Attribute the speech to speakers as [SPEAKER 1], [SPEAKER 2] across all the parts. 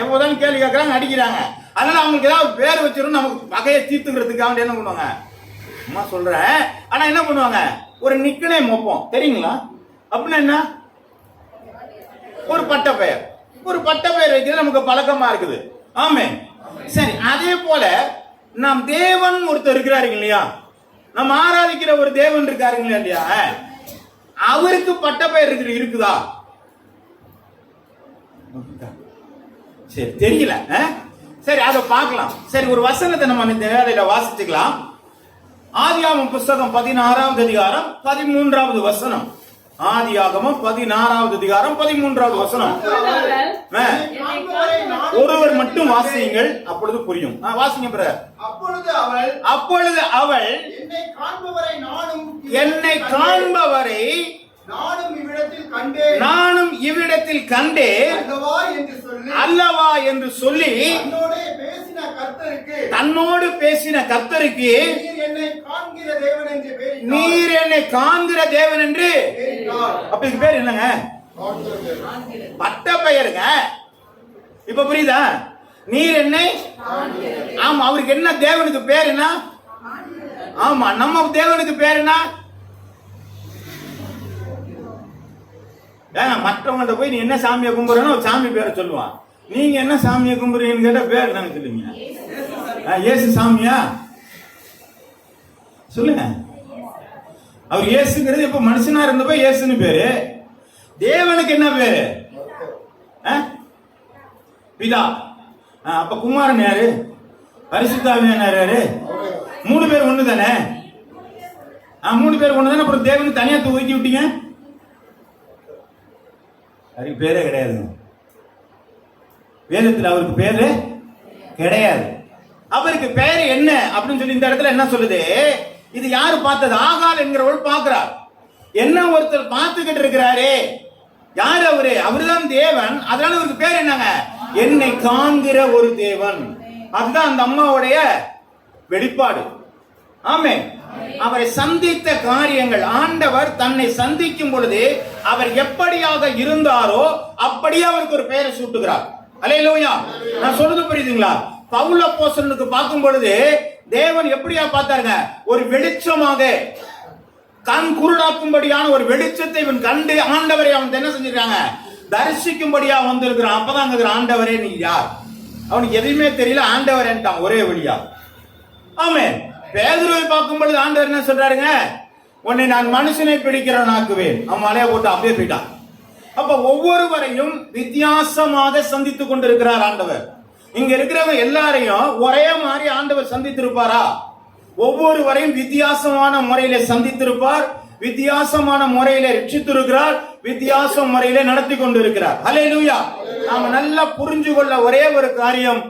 [SPEAKER 1] எப்போதான் கேள்வி கேட்கறாங்க, அடிக்கிறாங்க. அதனால அவங்களுக்கு ஏதாவது பேர் வச்சிரும், நமக்கு பகையை தீர்த்துக்கிறதுக்காக என்ன பண்ணுவாங்க, அம்மா சொல்றேன். ஆனா என்ன பண்ணுவாங்க, ஒரு நிக்னேம் வைப்போம். தெரியுங்களா? அப்படின்னா என்ன, ஒரு பட்ட பெயர். ஒரு பட்ட பெயர் வைக்கிறது நமக்கு பழக்கமா இருக்குது. ஆமே. சரி, அதே போல நாம் தேவன் ஒருத்தர் இருக்கிறாருங்க இல்லையா, நம்ம ஆராதிக்கிற ஒரு தேவன் இருக்காருங்களா இல்லையா, அவருக்கு பட்ட பெயர் இருக்குதா? சரி, தெரியல. சரி, அதை பார்க்கலாம். சரி, ஒரு வசனத்தை நம்ம இந்த வேளையில வாசிச்சுக்கலாம். ஆதியாகமம் புஸ்தகம் 16வது அதிகாரம் 13வது வசனம். ஆதியாகமம் 16வது அதிகாரம் 13வது வசனம். ஒருவர் மட்டும் வாசியுங்கள், அப்பொழுது புரியும். வாசிங்க பிரதர். அப்பொழுது அவள் என்னை காண்பவரை நானும் இவ்விடத்தில் கண்டேன் அல்லவா என்று சொல்லி தன்னோடு பேசின கர்த்தருக்கு நீர் என்னை காண்கிற தேவன் என்று. அப்படி பேர் என்னங்க, பட்ட பெயருங்க. இப்ப புரியுதா? நீர் என்னை, ஆமா, அவருக்கு என்ன தேவனுக்கு பேர் என்ன? ஆமா, நம்ம தேவனுக்கு பேர் என்ன? மற்றவங்கள்ட்ட போய் நீ என்ன சாமியை கும்பிடுறன்னு சாமி பேரை சொல்லுவான். நீங்க என்ன சாமியை கும்பிடுறீங்கன்னு கேட்டா பேர் என்னன்னு சொல்லுவீங்க. இயேசு சாமியா சொல்லுங்க. அவர் இயேசுங்கிறது இப்ப மனுஷனா இருந்தப்ப இயேசுன்னு பேரு. தேவனுக்கு என்ன பேரு? பிதா. அப்ப குமாரன் யாரு? பரிசுத்தாவியானவர் யாரு? 3 பேர் ஒண்ணு தானே. 3 பேர் ஒண்ணு தானே. அப்புறம் தேவனுக்கு தனியா ஒதுக்கி விட்டீங்க. அவருக்கு பேரே கிடையாது. வேதத்தில் அவருக்கு பேரு கிடையாது. அவருக்கு பேரு என்ன அப்படின்னு சொல்லி இந்த இடத்துல என்ன சொல்லுது? இது யாரு பார்த்தது? ஆகார் என்கிறவள் பார்க்கிறார். என்ன ஒருத்தர் பார்த்துக்கிட்டு இருக்கிறாரு. யார் அவரு? அவருதான் தேவன். அதனால அவருக்கு பேர் என்னங்க? என்னை காண்கிற ஒரு தேவன். அதுதான் அந்த அம்மாவுடைய வெளிப்பாடு. ஆமே. அவரை சந்தித்த காரியங்கள், ஆண்டவர் தன்னை சந்திக்கும் பொழுது அவர் எப்படியாக இருந்தாரோ அப்படியே அவருக்கு ஒரு பெயரை சூட்டுகிறார். அல்லேலூயா. நான் சொல்றது புரியுதுங்களா? பவுல் அப்போஸ்தலனுக்கு பார்க்கும் பொழுது தேவன் எப்படியா பார்த்தாருங்க? ஒரு வெளிச்சமாக, கண் குருடாக்கும்படியான ஒரு வெளிச்சத்தை இவன் கண்டு ஆண்டவரை அவன் என்ன செஞ்சிருக்காங்க? தரிசிக்கும்படியா வந்திருக்கிறான். அப்பதான் ஆண்டவரே நீ யார்? அவனுக்கு எதுவுமே தெரியல. ஆண்டவர் என்றான் ஒரே வழியா. ஆமே. பேதுருவை பார்க்கும் பொழுது ஆண்டவர் என்ன சொல்றாருங்க? உன்னை நான் மனுஷனை பிடிக்கிறவனாக்குவேன். அவன் மலையை போட்டு அப்படியே போயிட்டான். அப்ப ஒவ்வொருவரையும் வித்தியாசமாக சந்தித்துக் கொண்டிருக்கிறார் ஆண்டவர். இங்க இருக்கிறவங்க எல்லாரையும் ஒரே மாதிரி ஆண்டவர் சந்தித்திருப்பாரா? ஒவ்வொருவரையும் வித்தியாசமான முறையில சந்தித்திருப்பார். வித்தியாசமான முறையில ரட்சித்திருக்கிறார். வித்தியாச முறையில நடத்தி கொண்டிருக்கிறார். அல்லேலூயா. நாம நல்லா புரிஞ்சு கொள்ள ஒரே ஒரு காரியம்,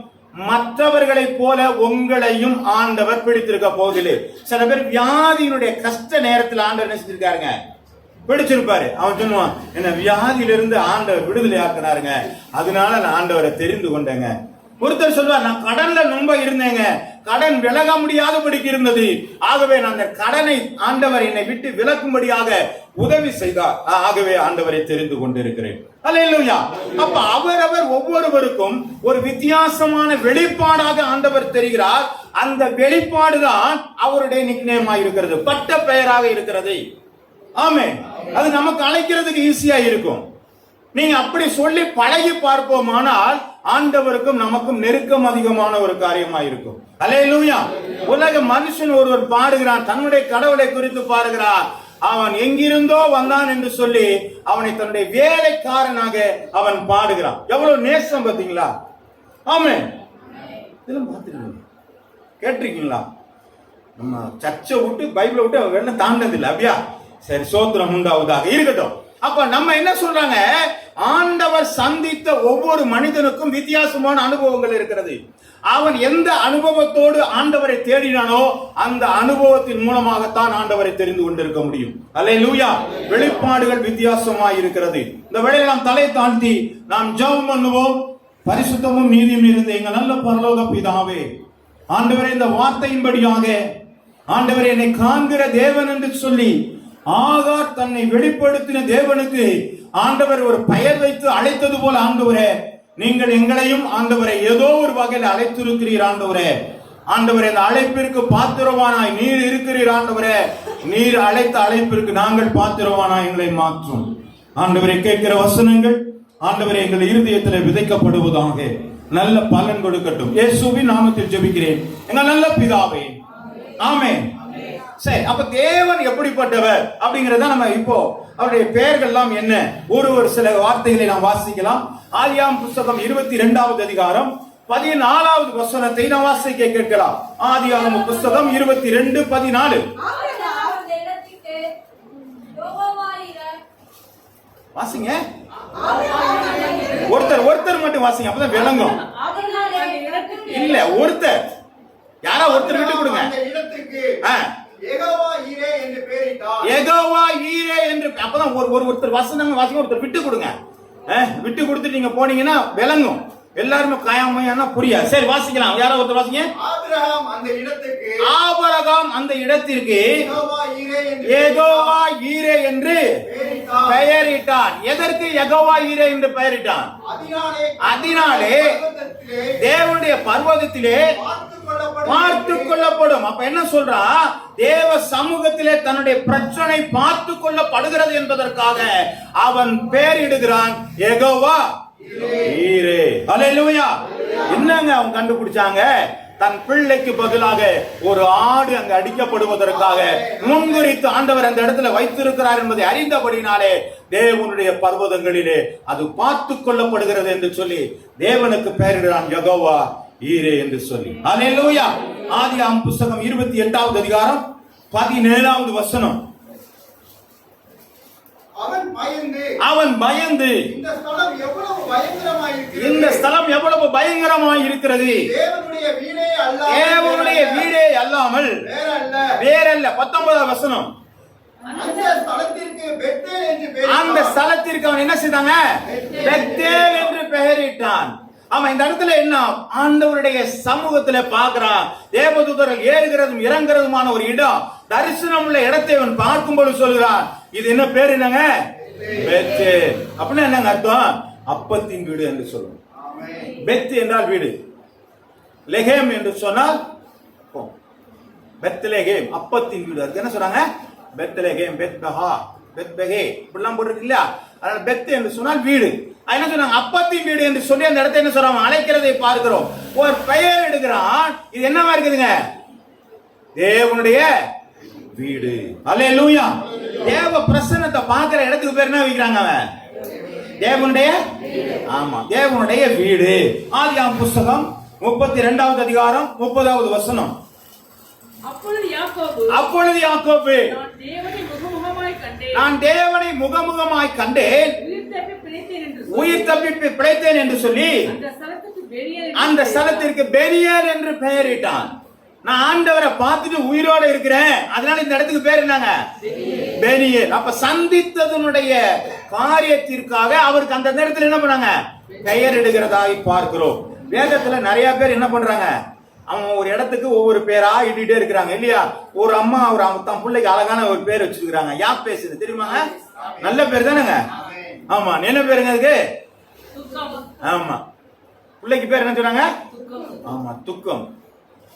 [SPEAKER 1] மற்றவர்களை போல உங்களையும் ஆண்டவர் பிடித்திருக்க போதில்லை. சில பேர் வியாதியினுடைய கஷ்ட நேரத்தில் ஆண்டவர் என்ன செஞ்சிருக்காருங்க? பிடிச்சிருப்பாரு. அவன் சொல்லுவான், என்ன வியாதியிலிருந்து ஆண்டவர் விடுதலை ஆக்கினாருங்க, அதனால நான் ஆண்டவரை தெரிந்து கொண்டேங்க. ஒருத்தர் சொல்வார், நான் கடன்ல ரொம்ப இருந்தேங்க, கடன் விலக முடியாதபடிக்கு இருந்தது, ஆகவே நான் அந்த கடனை ஆண்டவர் என்னை விட்டு விலக்கும்படியாக உதவி செய்தார், ஆகவே ஆண்டவரை தெரிந்து கொண்டிருக்கிறேன். அல்லேலூயா. அப்ப அவரவர் ஒவ்வொருவருக்கும் ஒரு வித்தியாசமான வெளிப்பாடாக ஆண்டவர் தெரிகிறார். அந்த வெளிப்பாடுதான் அவருடைய நிக்நேமாக இருக்கிறது, பட்ட பெயராக இருக்கிறது. ஆமே. அது நமக்கு அழைக்கிறதுக்கு ஈஸியா இருக்கும். நீங்க அப்படி சொல்லி பழகி பார்ப்போமானால் ஆண்டவருக்கும் நமக்கும் நெருக்கம் அதிகமான ஒரு காரியமா இருக்கும். அல்லேலூயா. உலக மனுஷன் ஒருவர் பாடுகிறான், தன்னுடைய கடவுளை குறித்து பாடுகிறான். அவன் எங்கிருந்தோ வந்தான் என்று சொல்லி அவனை தன்னுடைய வேலைக்காரனாக அவன் பாடுகிறான். எவ்வளவு நேசம் பார்த்தீங்களா? ஆமே. இதெல்லாம் பார்த்துருக்கீங்க, கேட்டிருக்கீங்களா? நம்ம சர்ச்சை விட்டு பைபிளை விட்டு அவன் வெளில தாண்டது இல்லை. அப்படியா? சரி, சோத்திரம் உண்டாவதாக இருக்கட்டும். அப்ப நம்ம என்ன சொல்றாங்க? ஆண்டவர் சந்தித்த ஒவ்வொரு மனிதனுக்கும் வித்தியாசமான அனுபவங்கள் இருக்கிறது. அவன் எந்த அனுபவத்தோடு ஆண்டவரை தேடினானோ அந்த அனுபவத்தின் மூலமாகத்தான் ஆண்டவரை தெரிந்து கொண்டிருக்க முடியும். அல்லேலூயா. வெளிப்பாடுகள் வித்தியாசமாய் இருக்கிறது. இந்த வேளையில் நாம் தலை தாழ்த்தி நாம் ஜெபம் பண்ணுவோம். பரிசுத்தமும் நீதியும் இருந்த எங்கள் நல்ல பரலோக பிதாவே, ஆண்டவரே, இந்த வார்த்தையின்படியாக ஆண்டவரே என்னை காண்கிற தேவன் என்று சொல்லி ஆகார் தன்னை வெளிப்படுத்தின தேவனுக்கு ஆண்டவர் ஒரு பெயர் வைத்து அழைத்தது போல ஆண்டவரே நீங்கள் எங்களையும் ஆண்டவரை ஏதோ ஒரு வகையில் அழைத்திருக்கிறீர் ஆண்டவரே. ஆண்டவரே, இந்த அழைப்பிற்கு பாத்திரவானாய் நீர் இருக்கிறீர் ஆண்டவரே. நீர் அழைத்த அழைப்பிற்கு நாங்கள் பாத்திரவானாய் எங்களை மாற்றும் ஆண்டவரை. கேட்கிற வசனங்கள் ஆண்டவரை எங்கள் இருதயத்தில் விதைக்கப்படுவதாக நல்ல பலன் கொடுக்கட்டும். இயேசுவின் நாமத்தில் ஜெபிக்கிறேன் எங்கள் நல்ல பிதாவே, ஆமென். சரி, அப்ப தேவன் எப்படிப்பட்டவர் அப்படிங்கறத நம்ம இப்போ அவருடைய பெயர்கள் எல்லாம் என்ன ஒரு சில வார்த்தைகளை நாம் வாசிக்கலாம். ஆதியாகமம் புத்தகம் 22வது அதிகாரம் 14வது வசனத்தை நாம் வாசிக்க கேட்கலாம். ஆதியாகமம் புத்தகம் 22:14. வாசிங்க, ஒருத்தர் மட்டும் வாசிங்க, அப்பதான் விளங்கும். இல்ல, ஒருத்தர் யாரா ஒருத்தர் விட்டு கொடுங்க. யெகோவா ஈரே என்று பெயரிட்டார். யெகோவா ஈரே என்று, அப்பதான் ஒருத்தர் வசனம் வாசிங்க, ஒருத்தர் விட்டு கொடுங்க. விட்டு கொடுத்துட்டு நீங்க போனீங்கன்னா விளங்கும். எல்லாருமே காயமையானா புரியாது. சரி, வாசிக்கலாம். யாரோ ஒருத்தர் வாசிங்க. ஆபிரகாம் அந்த இடத்திற்கு யெகோவா ஈரே என்று பெயரிட்டான். எதற்கு யெகோவா ஈரே என்று பெயரிட்டான்? அதனாலே தேவனுடைய பர்வதத்திலே பார்த்து கொள்ளப்படும். அப்ப என்ன சொல்றா? தேவ சமூகத்திலே தன்னுடைய பிரச்சனை பார்த்து கொள்ளப்படுகிறது என்பதற்காக அவன் பெயரிடுகிறான் யெகோவா ஈரே. அல்லேலூயா. என்னங்க அவங்க கண்டுபிடிச்சாங்க? தன் பிள்ளைக்கு பதிலாக ஒரு ஆடு அங்க அடிக்கப்படுவதற்காக முன்குறித்து ஆண்டவர் அந்த இடத்துல வைத்திருக்கிறார் என்பதை அறிந்தபடினாலே தேவனுடைய பர்வதங்களிலே அது பார்த்து கொள்ளப்படுகிறது என்று சொல்லி தேவனுக்கு பெயரிடுகிறான் யெகோவா ஈரே என்று சொல்லி. அல்லேலூயா. ஆதியாகமம் புத்தகம் 28வது அதிகாரம் 17வது வசனம். அவன் பயந்து இந்த ஸ்தலம் எவ்வளவு பயங்கரமாய் இருக்கிறது, தேவனுடைய வீடே அல்லாமல் வேறல்ல. 19வது வசனம். அந்த ஸ்தலத்திற்கு அவன் என்ன செய்தாங்க? பெத்தேல் என்று பெயரிட்டான். அவன் இந்த இடத்துல என்ன? ஆண்டவருடைய சமூகத்துல பார்க்கிறான். தேவதூதர்கள் ஏறுகிறதும் இறங்குறதுமான ஒரு இடம், தரிசனம் உள்ள இடத்தை அவன் பார்க்கும்போது சொல்கிறான், இது என்ன பேர்? என்னங்க? பெத்தேல். அப்படின்னா என்னங்க அர்த்தம்? அப்பத்தின் வீடு என்று சொல்லுவோம். பெத் என்றால் வீடு, லெகேம் என்று சொன்னால் பெத்லெகேம், அப்பத்தின் வீடு. அதுக்கு என்ன சொல்றாங்க? பெத்லெகேம், பெத்பஹா, பெத்பெகே இப்படிலாம் போட்டுருக்கு இல்லையா? அதனால பெத் என்று சொன்னால் வீடு. என்ன சொன்னாங்க? அப்பத்தின் வீடு என்று சொல்லி அந்த இடத்தை என்ன சொல்றாங்க? அழைக்கிறதை பார்க்கிறோம். ஒரு பெயர் எடுக்கிறான். இது என்னவா இருக்குதுங்க? தேவனுடைய வீடு. அல்லேலூயா. தேவ பிரசன்னத்தை பார்க்கிற இடத்துக்கு பேர் என்ன வைக்கிறாங்க? அவன் தேவனுடைய, ஆமா, தேவனுடைய வீடு. ஆதியாகமம் புத்தகம் 32வது அதிகாரம் 30வது வசனம். அப்பொழுது யாக்கோபு நான் தேவனை முகமுகமாய் கண்டேன், உயிர் தப்பி பிழைத்தேன் என்று சொல்லி அந்த ஸ்தலத்திற்கு பெரியேல் என்று பெயரிட்டான். நான் ஆண்டவரை பார்த்துட்டு உயிரோட இருக்கிறேன், அதனால இந்த இடத்துக்கு பேர் என்னங்க? பெரியேல். அப்ப சந்தித்ததனுடைய காரியத்திற்காக அவருக்கு அந்த நேரத்தில் என்ன பண்ணாங்க? பெயர் எடுக்கிறதாய் பார்க்கிறோம். வேதத்துல நிறைய பேர் என்ன பண்றாங்க? அவன் ஒரு இடத்துக்கு ஒவ்வொரு பேரா இட்டுட்டே இருக்கிறாங்க இல்லையா? ஒரு அம்மா அவர் தன் பிள்ளைக்கு அழகான ஒரு பேர் வச்சிருக்காங்க. யாப் பேசுது தெரியுமாங்க? நல்ல பேர் தானேங்க? ஆமா. என்ன பேருங்க அதுக்கு? ஆமா. பிள்ளைக்கு பேர் என்ன சொன்னாங்க? ஆமா, துக்கம்.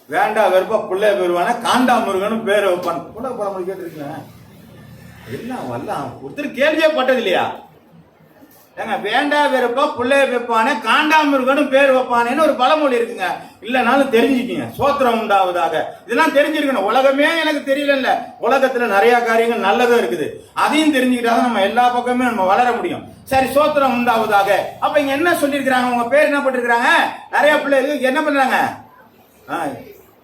[SPEAKER 1] வேண்டா வெறுப்பா பிள்ளை பேருவான காண்டா முருகன் பேர் வைப்பான். பிள்ளை படம் கேட்டிருக்கீங்க? எல்லாம் வரலாம், ஒருத்தர் கேள்வியே பட்டது இல்லையா? ஏங்க, வேண்டா வெறுப்பா பிள்ளைய வைப்பானே காண்டாமிருகனும் பேர் வைப்பானேன்னு ஒரு பழமொழி இருக்குங்க. இல்லைனாலும் தெரிஞ்சுக்கீங்க. சோத்திரம் உண்டாவதாக. இதெல்லாம் தெரிஞ்சிருக்கணும். உலகமே எனக்கு தெரியல, உலகத்துல நிறைய காரியங்கள் நல்லதும் இருக்குது. அதையும் தெரிஞ்சுக்கிட்டாதான் நம்ம எல்லா பக்கமே நம்ம வளர முடியும். சரி, சோத்திரம் உண்டாவதாக. அப்ப இங்க என்ன சொல்லியிருக்கிறாங்க? உங்க பேர் என்ன பண்ணிருக்கிறாங்க? நிறைய பிள்ளைகளுக்கு என்ன பண்றாங்க?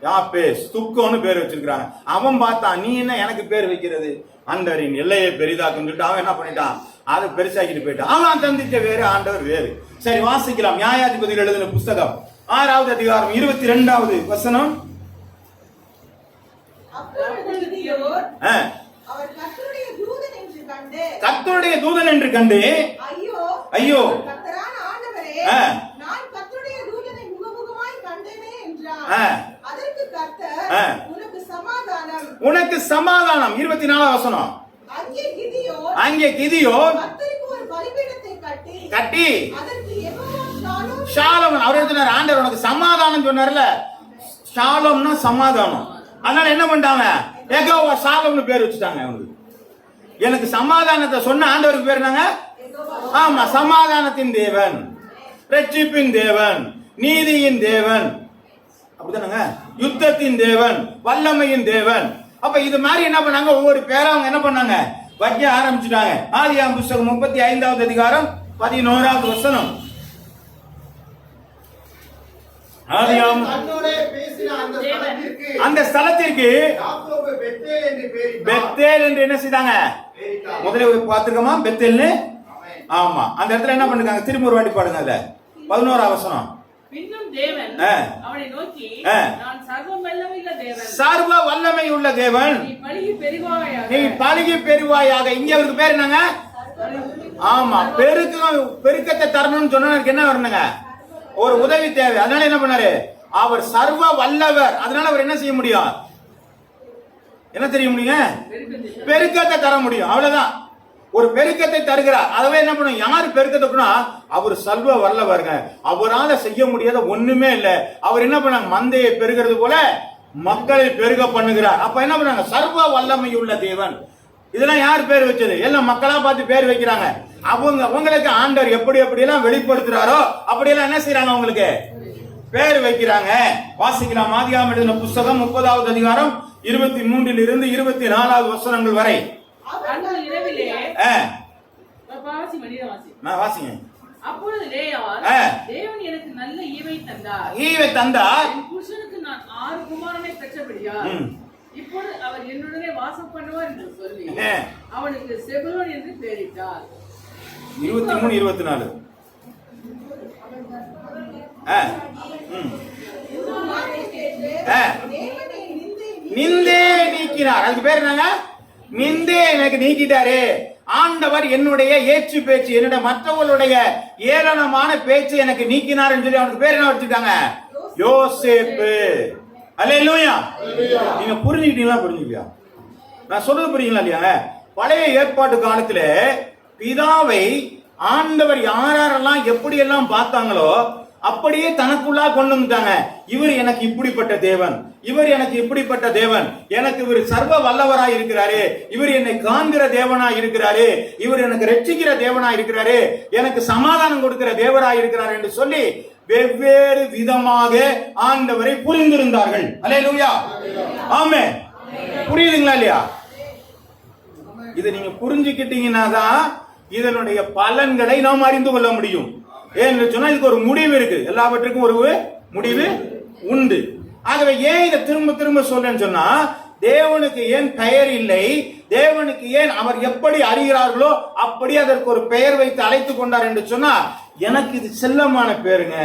[SPEAKER 1] யாப்பேஸ், துக்கம்னு பேர் வச்சிருக்காங்க. அவன் பார்த்தான், நீ என்ன எனக்கு பேர் வைக்கிறது? ஆண்டவரின் எல்லையை பெரிதாக்குன்னு சொல்லிட்டு அவன் என்ன பண்ணிட்டான்? அதை பெருசாக்கிட்டு போயிட்டான். அவன் சந்திச்ச வேறு, ஆண்டவர் வேறு. சரி, வாசிக்கலாம். நியாயாதிபதிகள் எழுதின புஸ்தகம் 6வது அதிகாரம் 22வது வசனம். கர்த்தருடைய தூதன் என்று கண்டு ஐயோ உனக்கு சமாதானம். 24வது வசனம். அங்கே கிதியோன் கட்டி ஷாலோம். அவர் சொன்னார், ஆண்டவர் உனக்கு சமாதானம் சொன்னார்ல, ஷாலோம்னா சமாதானம். அதனால என்ன பண்ணிட்டாங்க, யெகோவா ஷாலோம்னு பேர் வச்சுட்டாங்க. அவனுக்கு எனக்கு சமாதானத்தை சொன்ன ஆண்டவருக்கு பேர் என்னங்க? ஆமா, சமாதானத்தின் தேவன், ரட்சிப்பின் தேவன், நீதியின் தேவன், அப்படிதானங்க, யுத்தத்தின் தேவன், வல்லமையின் தேவன். அப்ப இது மாதிரி என்ன பண்ணாங்க, ஒவ்வொரு பேரை அவங்க என்ன பண்ணாங்க, வைக்க ஆரம்பிச்சுட்டாங்க. ஆதியாகமம் புத்தகம் 35வது அதிகாரம் 11வது வசனம். அந்த ஸ்தலத்திற்கு பெத்தேல் என்று என்ன செய்தாங்க, முதல்ல பார்த்துக்கோமா, பெத்தேல்னு. ஆமா, அந்த இடத்துல என்ன பண்ணுங்க, திரும்ப ஒரு வாட்டி பாடுங்க. அதுல 11வது வசனம்.
[SPEAKER 2] பின்னும் தேவன் அவனை நோக்கி, நான் சர்வ வல்லமை உள்ள தேவன், நீ பலுகி பெருவாயாக. இங்க அவருக்கு பேர் என்னங்க? ஆமா, பெருக்கத்தை தரணும்னு சொன்னா என்ன வரணுங்க, ஒரு உதவி தேவை. அதனால என்ன பண்ணாரு, அவர் சர்வ வல்லவர். அதனால அவர் என்ன செய்ய முடியும், என்ன தெரிய முடியும், பெருக்கத்தை தர முடியும். அவ்வளவுதான், ஒரு பெருக்கத்தை தருகிறார். அதவே என்ன பண்ணும், யாரு பெருக்கத்தை, அவர் சர்வ வல்லவருங்க. அவரால செய்ய முடியாத ஒண்ணுமே இல்ல. அவர் என்ன பண்ணாங்க, மந்தையை பெருகிறது போல மக்களை பெருக பண்ணுகிறார். அப்ப என்ன பண்ணாங்க, சர்வ வல்லமை உள்ள தேவன். இதெல்லாம் யார் பேர் வச்சது, எல்லாம் மக்களா பார்த்து பேர் வைக்கிறாங்க. உங்களுக்கு ஆண்டவர் எப்படி எல்லாம் வெளிப்படுத்துறாரோ அப்படியெல்லாம் என்ன செய்யறாங்க, அவங்களுக்கு பேர் வைக்கிறாங்க. வாசிக்கலாம். ஆதியாகமம் எழுதின புத்தகம் 30வது அதிகாரம் 23 இருந்து 24வது வசனங்கள் வரை. அப்பொழுது லேயாள், தேவன் எனக்கு நல்ல ஈவை
[SPEAKER 1] தந்தார்,
[SPEAKER 2] என் புருஷனுக்கு நான் 6 குமாரனை பெற்றபடியால் இப்பொழுது அவர் என்னுடனே வாசம் பண்ணுவார் என்று சொல்லி அவனுக்கு செபுலோன் என்று பெயரிட்டார்.
[SPEAKER 1] 23, 24. நிந்தே நீக்கினார். அதுக்கு பேர் என்னங்க, நிந்தே எனக்கு நீக்கிட்டாரு. ஆண்டவர் என்னுடைய ஏச்சு பேச்சு, என்னுடைய மற்றவர்களுடைய ஏளனமான பேச்சு எனக்கு நீக்கினார் என்று சொல்லி அவனுக்கு பேர் என்ன வச்சிருக்காங்க, யோசேப்பு. அல்லேலூயா. நீங்க புரிஞ்சுக்கிட்டீங்களா, புரிஞ்சுக்கியா, நான் சொல்றது புரியுங்களா இல்லையாங்க? பழைய ஏற்பாட்டு காலத்துல பிதாவை ஆண்டவர் யாரெல்லாம் எப்படி எல்லாம் பார்த்தாங்களோ அப்படியே தனக்குள்ளா கொண்டு வந்துட்டாங்க. இவர் எனக்கு இப்படிப்பட்ட தேவன், இவர் எனக்கு இப்படிப்பட்ட தேவன், எனக்கு இவர் சர்வ வல்லவராய் இருக்கிறாரு, இவர் என்னை காண்கிற தேவனாய் இருக்கிறாரு, இவர் எனக்கு ரட்சிக்கிற தேவனாய் இருக்கிறாரு, எனக்கு சமாதானம் கொடுக்கிற தேவராய் இருக்கிறார் என்று சொல்லி வெவ்வேறு விதமாக ஆண்டவரை புரிந்திருந்தார்கள். அல்லேலூயா. ஆமென். புரியுதுங்களா இல்லையா? இதை நீங்க புரிஞ்சுக்கிட்டீங்கன்னா தான் இதனுடைய பலன்களை நாம் அறிந்து கொள்ள முடியும். ஏன்னு சொன்னா இதுக்கு ஒரு முடிவு இருக்கு, எல்லாவற்றுக்கும் ஒரு முடிவு உண்டு. ஆகவே ஏன் இதை திரும்ப திரும்ப சொல்றேன்னு சொன்னா, தேவனுக்கு ஏன் பெயர் இல்லை, தேவனுக்கு ஏன் அவர் எப்படி அறிகிறார்களோ அப்படி அதற்கு ஒரு பெயர் வைத்து அழைத்து கொண்டார் என்று சொன்னா, எனக்கு இது செல்லமான பேருங்க,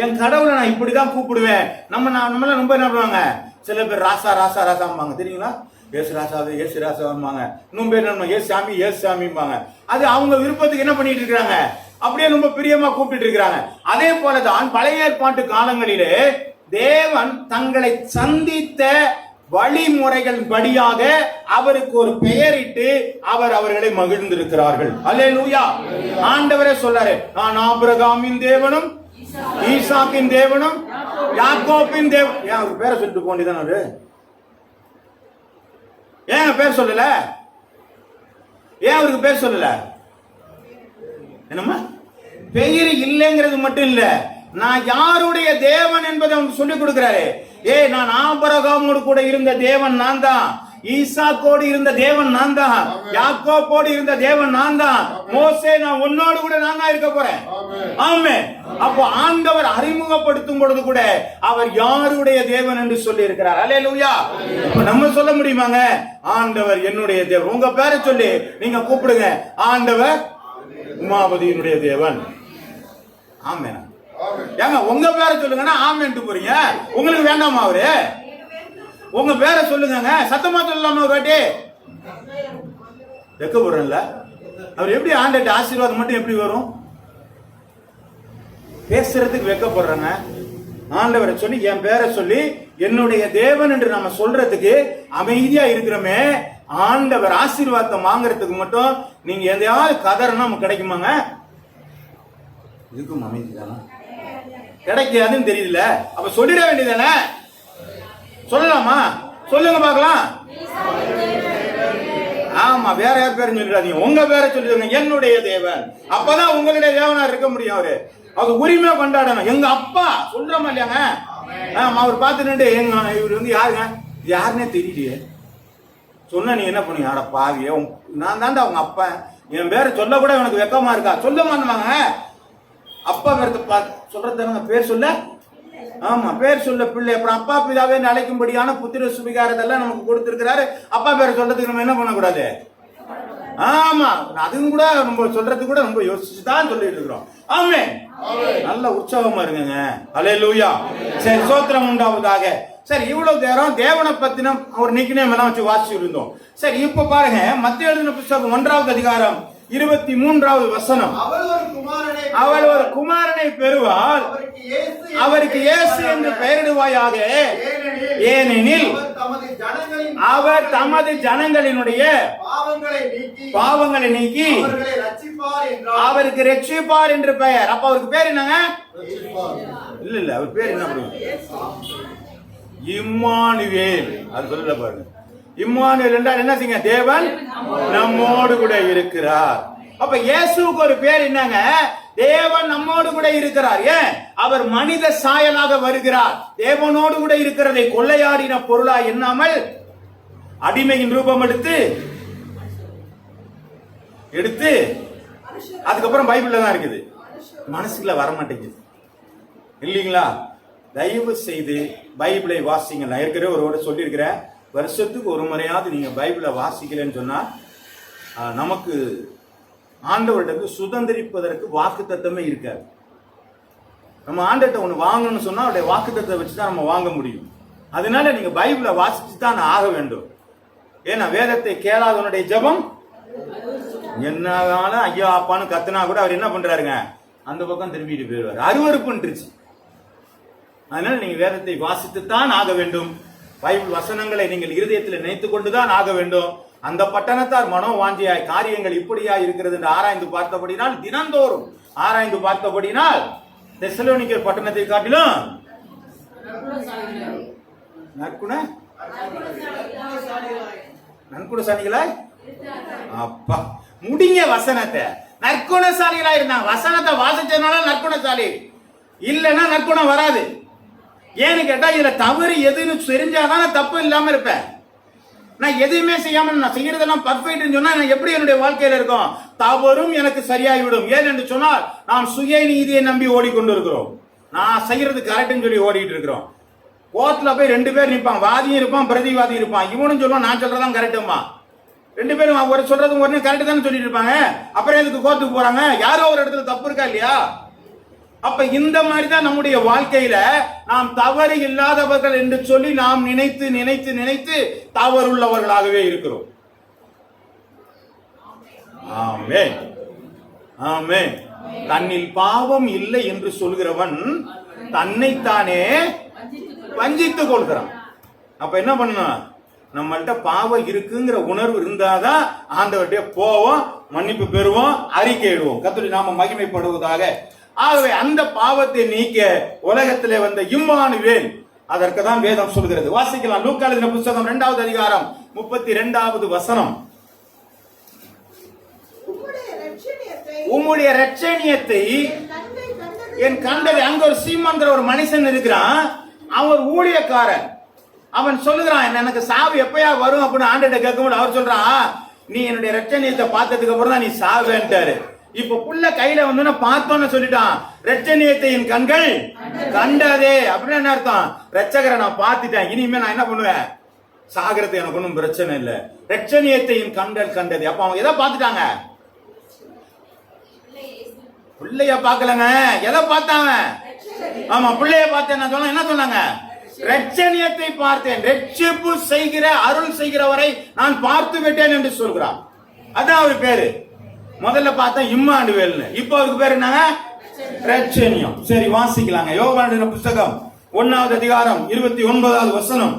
[SPEAKER 1] என் கடவுளை நான் இப்படிதான் கூப்பிடுவேன். நம்மள ரொம்ப என்ன பண்ணுவாங்க, சில பேர் ராசா ராசா ராசாம்பாங்க, தெரியுங்களா? ஏசு ராசாவே ஏசு ராசாம்பாங்க. இன்னும் பேர் என்ன, ஏசு சாமி ஏசு சாமிம்பாங்க. அது அவங்க விருப்பத்துக்கு என்ன பண்ணிட்டு இருக்காங்க, அப்படியே ரொம்ப பிரியமா கூப்பிட்டு இருக்கிறாங்க. அதே போலதான் பழைய ஏற்பாட்டு காலங்களிலே தேவன் தங்களை சந்தித்த வழிமுறைகள் படியாக அவருக்கு ஒரு பெயரிட்டு அவர்களை மகிழ்ந்திருக்கிறார்கள். அல்லேலூயா. ஆண்டவரே சொல்றாரு, நான் ஆபிரகாமின் தேவனும் ஈசாக்கின் தேவனும் யாக்கோபின் தேவன். ஏன் அவர் பேரை சொல்லிட்டு போண்டிதான், அவரு ஏன் பேர் சொல்லல, ஏன் அவருக்கு பேர் சொல்லல, என்னம்மா பெயர் இல்லைங்கிறது மட்டும் இல்ல, நான் யாருடைய தேவன் என்பதை அவங்க சொல்லிக் கொடுக்கிறாரு. நான் ஆபிரகாமோடு கூட இருந்த தேவன் நான் தான், ஈசாக்கோடு இருந்த தேவன் நான் தான், யாக்கோபோடு இருந்த தேவன் நான் தான், மோசே நான் உன்னோடு கூட நான் தான் இருக்க போறேன். ஆமென். அப்போ ஆண்டவர் அறிமுகப்படுத்தும் பொழுது கூட அவர் யாருடைய தேவன் என்று சொல்லி இருக்கிறார். அல்லேலூயா. நம்ம சொல்ல முடியுமாங்க, ஆண்டவர் என்னுடைய தேவன்? உங்க பேரை சொல்லி நீங்க கூப்பிடுங்க, ஆண்டவர் உமாபதியினுடைய தேவன். ஆமென். ஏங்க உங்க பேரை சொல்லுங்கன்னா ஆமென்ட்டு போறீங்க, உங்களுக்கு வேண்டாமா அவரு? உங்க பேரை சொல்லுங்க, சத்தமா சொல்லலாமா ஒரு வாட்டி? வெக்கப்படுறேன்ல, அவர் எப்படி ஆண்டவர்ட்ட ஆசீர்வாதம் மட்டும் எப்படி வரும்? பேசுறதுக்கு வெக்கப்படுறாங்க. ஆண்டவரை சொல்லி என் பேரை சொல்லி என்னுடைய தேவன் என்று நம்ம சொல்றதுக்கு அமைதியா இருக்கிறோமே, ஆண்டவர் ஆசீர்வாதத்தை வாங்குறதுக்கு மட்டும் நீங்க எதையாவது கதறனா நமக்கு கிடைக்குமாங்க? இதுக்கும் அமைதி தானா? கிடைக்காதுன்னு தெரியுதுல, அப்ப சொல்லிட வேண்டியதானே? சொல்லலாமா? சொல்லுங்க பார்க்கலாம். ஆமா, வேற யார் பேரும் சொல்லிடாதீங்க, உங்க பேரை சொல்லிடுங்க. என்னுடைய தேவன். அப்பதான் உங்களுடைய தேவனா இருக்க முடியும். அவரு அது உரிமை கொண்டாடணும். எங்க அப்பா சொல்றோமா இல்லையாங்க? அவர் பார்த்துட்டு எங்க இவர் வந்து யாருங்க, யாருன்னே தெரியலையே சொன்ன, நீ என்ன பண்ணி ஆட பாவிய, நான் தாண்டா அவங்க அப்பா, என் பேரை சொல்ல கூட எனக்கு வெக்கமா இருக்கா? சொல்ல மாட்டாங்க. அப்பா பேருக்கு சொல்றது பேர் சொல்ல. ஆமா, பேர் சொல்ல பிள்ளை. அப்புறம் அப்பா பிதாவே அழைக்கும்படியான புத்திர சுவிகாரத்தெல்லாம் நமக்கு கொடுத்திருக்கிறாரு. அப்பா பேரை சொல்றதுக்கு நம்ம என்ன பண்ணக்கூடாது? ஆமா, அதுவும் கூட நம்ம சொல்றதுக்கு கூட ரொம்ப யோசிச்சுதான் சொல்லிட்டு இருக்கிறோம். ஆமென். நல்ல உற்சாகமா இருக்குங்க. ஹல்லேலூயா. சரி, ஸ்தோத்திரம் உண்டாவதாக. சரி, இவ்வளவு நேரம் தேவனை பத்தின ஒரு நிக்னேம் எல்லாம் வச்சு வாசிச்சு இருந்தோம். சரி, இப்ப பாருங்க, மத்தேயு எழுதின புத்தகம் 1வது அதிகாரம் 23வது வசனம். அவள் ஒரு குமாரனை பெறுவாள், அவருக்கு இயேசு என்று பெயரிடுவாயாக, ஏனெனில் அவர் தமது ஜனங்களினுடைய பாவங்களை நீக்கி அவருக்கு ரட்சிப்பார் என்று பெயர். அப்ப அவருக்கு பேர் என்னங்க? இல்ல, அவர் பேர் என்ன? இம்மானுவேல். அது சொல்லல பாருங்க. இம்மானுவேல் என்றால் என்ன செய்யுங்க? தேவன் நம்மோடு கூட இருக்கிறார். அப்ப இயேசுவுக்கு ஒரு பேர் என்னங்க? தேவன் நம்மோடு கூட இருக்கிறார். ஏன்? அவர் மனித சாயலாக வருகிறார். தேவனோடு கூட இருக்கிறதை கொள்ளையாடின பொருளா எண்ணாமல் அடிமையின் ரூபம் எடுத்து அதுக்கப்புறம் பைபிள்ல தான் இருக்குது, மனசுக்குள்ள வர மாட்டேங்குது இல்லீங்களா? தயவு செய்து பைபிளை வாசிங்க. நான் ஏற்கனவே ஒரு சொல்லியிருக்கிறேன், வருஷத்துக்கு ஒரு முறையாவது நீங்க பைபிளை வாசிக்கலன்னு சொன்னா நமக்கு ஆண்டவர்கிட்ட சுதந்திரிப்பதற்கு வாக்கு தத்தமே இருக்காது. நம்ம ஆண்டவர்கிட்ட ஒன்று வாங்கணும்னு சொன்னா அவருடைய வாக்கு தத்தத்தை வச்சுதான் நம்ம வாங்க முடியும். அதனால நீங்க பைபிளை வாசிச்சு தான் ஆக வேண்டும். ஏன்னா வேதத்தை கேளாதவனுடைய ஜெபம் என்னாலும் ஐயா அப்பான்னு கத்துனா கூட அவர் என்ன பண்றாருங்க? அந்த பக்கம் திரும்பிட்டு போயிடுவார். அருவருப்புன்றுச்சு. அதனால நீங்க வேதத்தை வாசித்துத்தான் ஆக வேண்டும். பைபிள் வசனங்களை நீங்கள் இருதயத்தில் நினைத்துக் கொண்டுதான் ஆக வேண்டும். அந்த பட்டணத்தார் மனோ வாஞ்சியாய் காரியங்கள் இப்படியா இருக்கிறது என்று ஆராய்ந்து பார்த்தபடினால், தினந்தோறும் ஆராய்ந்து பார்த்தபடினால், தெசலோனிக்கர் பட்டணத்தை காட்டிலும் நற்குணசாலிகளாய் அப்பா முடிங்க வசனத்தை. நற்குணசாலிகளா இருந்தாங்க. வசனத்தை வாசிச்சதுனால நற்குணசாலி, இல்லைன்னா நற்குணம் வராது. ஏன்னு கேட்டா இதுல தவறு எதுன்னு தெரிஞ்சாதான் தப்பு இல்லாம இருப்பேன். நான் எதுவுமே செய்யாம நான் செய்யறதெல்லாம் பர்ஃபெக்ட்னு சொன்னா நான் எப்படி என்னுடைய வாழ்க்கையில இருக்கும்? தவறும் எனக்கு சரியாகிவிடும். ஏன் என்று சொன்னால் நாம் சுய நீதியை நம்பி ஓடிக்கொண்டு இருக்கிறோம். நான் செய்யறது கரெக்ட்னு சொல்லி ஓடிட்டு இருக்கிறோம். கோர்ட்ல போய் 2 பேர் நிற்பான், வாதியும் இருப்பான், பிரதிவாதி இருப்பான். இவனும் சொல்லுவான் நான் சொல்றதான் கரெக்டுமா. 2 பேரும் ஒரு சொல்றது உடனே கரெக்ட் தானே சொல்லிட்டு இருப்பாங்க. அப்புறம் எதுக்கு கோர்ட்டுக்கு போறாங்க? யாரோ ஒரு இடத்துல தப்பு இருக்கா இல்லையா? அப்ப இந்த மாதிரி தான் நம்முடைய வாழ்க்கையில நாம் தவறு இல்லாதவர்கள் என்று சொல்லி நாம் நினைத்து நினைத்து நினைத்து தவறுள்ளவர்களாகவே இருக்கிறோம். ஆமென், ஆமென். தன்னில் பாவம் இல்லை என்று சொல்கிறவன் தன்னைத்தானே வஞ்சித்துக் கொள்கிறான். அப்ப என்ன பண்ணணும்? நம்மள்ட்ட பாவம் இருக்குங்கிற உணர்வு இருந்தாதான் ஆண்டவர்கிட்ட போவோம், மன்னிப்பு பெறுவோம், அறிக்கையிடுவோம். கர்த்தருடைய நாமம் மகிமைப்படுவதாக. ஆகவே அந்த பாவத்தை நீக்க உலகத்திலே வந்த இம்மானுவேல், அதற்கு தான் வேதம் சொல்கிறது. வாசிக்கலாம். லூக்கா எழுதின புத்தகம் 2வது அதிகாரம் 32வது வசனம். உம்முடைய இரட்சணியத்தை என் கண்டது. அங்க ஒரு சீமான்கிற ஒரு மனுஷன் இருக்கிறான். அவன் ஊழியக்காரன். அவன் சொல்லுகிறான், எனக்கு சாவு எப்பயா வரும் அப்படின்னு ஆண்டவர்கிட்ட கேட்கும்போது அவர் சொல்றான், நீ என்னுடைய இரட்சணியத்தை பார்த்ததுக்கு அப்புறம் தான் நீ சாவேன்ட்டாரு. இப்ப புள்ள கையில வந்து பார்த்தோன்னு சொல்லிட்டான், இரட்சணியத்தை என் கண்கள் கண்டதே. அப்படின்னு என்ன அர்த்தம்? ரட்சகரை நான் பார்த்துட்டேன், இனிமே நான் என்ன பண்ணுவேன்? சாகிறது எனக்கு ஒன்றும் பிரச்சனை இல்லை. இரட்சணியத்தை என் கண்கள் கண்டதே. அப்ப அவங்க எதை பார்த்துட்டாங்க? பிள்ளைய பார்க்கலங்க. எதை பார்த்தாங்க? ஆமா, பிள்ளைய பார்த்தேன். என்ன சொன்னாங்க? இரட்சணியத்தை பார்த்தேன். ரட்சிப்பு செய்கிற அருள் செய்கிறவரை நான் பார்த்து விட்டேன் என்று சொல்கிறார். அதான் அவர் பேரு. முதல்ல பார்த்தா இம்மானுவேல், இப்ப அவருக்கு பேர் என்னங்க? இரட்சணியம். சரி, வாசிக்கலாங்க. யோவான் புத்தகம் 1வது அதிகாரம் 29வது வசனம்.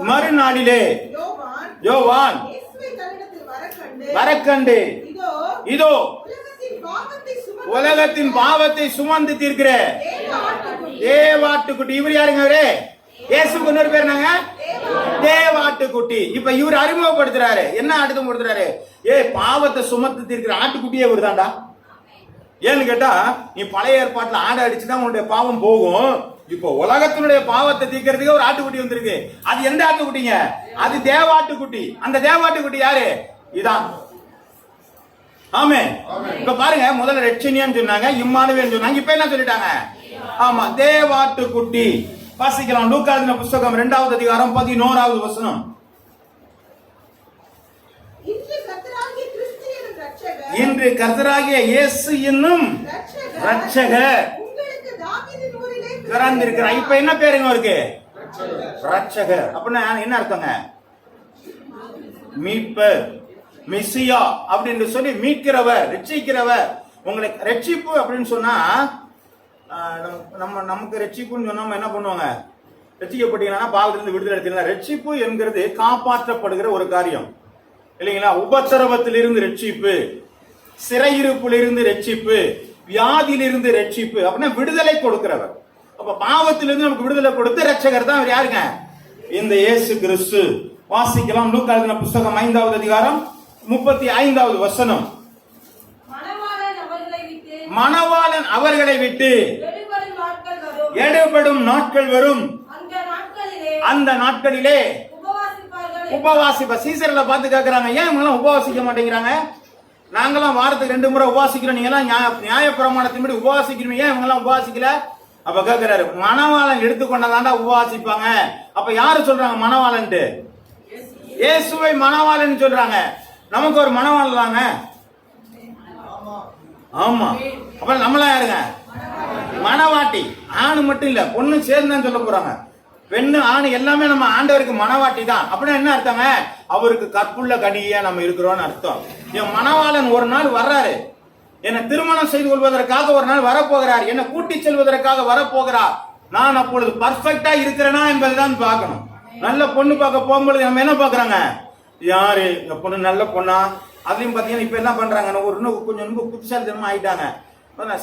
[SPEAKER 1] மறுநாளிலே யோவான் வரக்கண்டு, இதோ உலகத்தின் பாவத்தை சுமந்து தீர்க்கிற தேவாட்டுக்குட்டி. இவர் யாருங்க? அவரு இயேசுக்கு இன்னொரு பேர் என்னங்க? தேவாட்டுக்குட்டி. இப்ப இவர் அறிமுகப்படுத்துறாரு. என்ன அறிமுகப்படுத்துறாரு? பாவத்தை சுமந்து தீர்க்கிற ஆட்டுக்குட்டியே இவர் தான்டா. ஏன்னு கேட்டா, நீ பழைய ஏற்பாட்டுல ஆடை அடிச்சுதான் உன்னுடைய பாவம் போகும். இப்போ உலகத்தினுடைய பாவத்தை தீர்க்கிறதுக்கு ஒரு ஆட்டுக்குட்டி வந்திருக்கு. அது எந்த ஆட்டுக்குட்டிங்க? அது தேவாட்டுக்குட்டி. அந்த தேவாட்டுக்குட்டி யாரு? இதான். ஆமே. இப்ப பாருங்க, முதல்ல ரெட்சனியான்னு சொன்னாங்க, இம்மானுவேல்னு சொன்னாங்க, இப்ப என்ன சொல்லிட்டாங்க? ஆமா, தேவாட்டுக்குட்டி. வாசிக்கலாம். லூக்கா எழுதின புத்தகம் 2வது அதிகாரம் 11வது வசனம். இன்று கர்த்தராகிய இயேசு என்னும் இரட்சகர் பிறந்திருக்கிறார். இப்ப என்ன பேருங்க அவருக்கு? இரட்சகர். அப்படின்னா என்ன அர்த்தங்க? மீட்பர், மெசியா அப்படின்னு சொல்லி மீட்கிறவர், ரட்சிக்கிறவர். உங்களுக்கு ரட்சிப்பு அப்படின்னு சொன்னா, நமக்கு ரட்சிப்புன்னு சொன்னா என்ன பண்ணுவாங்க? ரட்சிக்கப்பட்டீங்கன்னா பாவத்திலிருந்து விடுதலை எடுத்தீங்கன்னா, ரட்சிப்பு என்கிறது காப்பாற்றப்படுகிற ஒரு காரியம் இல்லைங்களா? உபத்திரவத்திலிருந்து ரட்சிப்பு, சிறையிருப்பிலிருந்து ரட்சிப்பு, வியாதியிலிருந்து ரட்சிப்பு, அப்படின்னா விடுதலை கொடுக்கிறவர். அப்ப பாவத்திலிருந்து நமக்கு விடுதலை கொடுத்து ரட்சகர் தான் அவர். யாருங்க? இந்த இயேசு கிறிஸ்து. வாசிக்கலாம். லூக்கா எழுதின புத்தகம் 5வது அதிகாரம் 35வது வசனம். மணவாளன் அவர்களை விட்டு எடுபடும் நாட்கள் வரும், அந்த நாட்களிலே உபவாசிப்ப. சீசர்ல பார்த்து கேட்கிறாங்க, ஏன் இவங்க உபவாசிக்க மாட்டேங்கிறாங்க? நாங்கெல்லாம் வாரத்துக்கு 2 முறை உபவாசிக்கிறோம், நீங்க எல்லாம் நியாயப்பிரமாணத்தின்படி உபவாசிக்கிறோம், ஏன் இவங்க எல்லாம் உபவாசிக்கல? அப்ப கேட்கிறாரு, மணவாளன் எடுத்துக்கொண்டதாண்டா உபவாசிப்பாங்க. அப்ப யாரு சொல்றாங்க மணவாளன்ட்டு? இயேசுவை மணவாளன் சொல்றாங்க. நமக்கு ஒரு மணவாளன் தாங்க. ஆமா. அப்ப நம்மளாம் யாருங்க? மணவாட்டி. ஆணு மட்டும் இல்ல, பொண்ணு சேர்ந்து சொல்ல போறாங்க. பெண்ணு ஆணு எல்லாமே நம்ம ஆண்டவருக்கு மணவாட்டி தான். அப்படின்னா என்ன அர்த்தங்க? அவருக்கு கற்புள்ள கனியா நம்ம இருக்கிறோம்னு அர்த்தம். என் மணவாளன் ஒரு நாள் வர்றாரு, என்னை திருமணம் செய்து கொள்வதற்காக ஒரு நாள் வரப்போகிறார், என்னை கூட்டி செல்வதற்காக வரப்போகிறார். நான் அப்பொழுது பர்ஃபெக்டா இருக்கிறேனா என்பதுதான் பார்க்கணும். நல்ல பொண்ணு பார்க்க போகும்பொழுது நம்ம என்ன பாக்குறாங்க? யாரு இந்த பொண்ணு நல்ல பொண்ணா? அதுலயும் பாத்தீங்கன்னா இப்ப என்ன பண்றாங்க, ஒரு கொஞ்சம் புத்திசாலித்தனமா ஆயிட்டாங்க.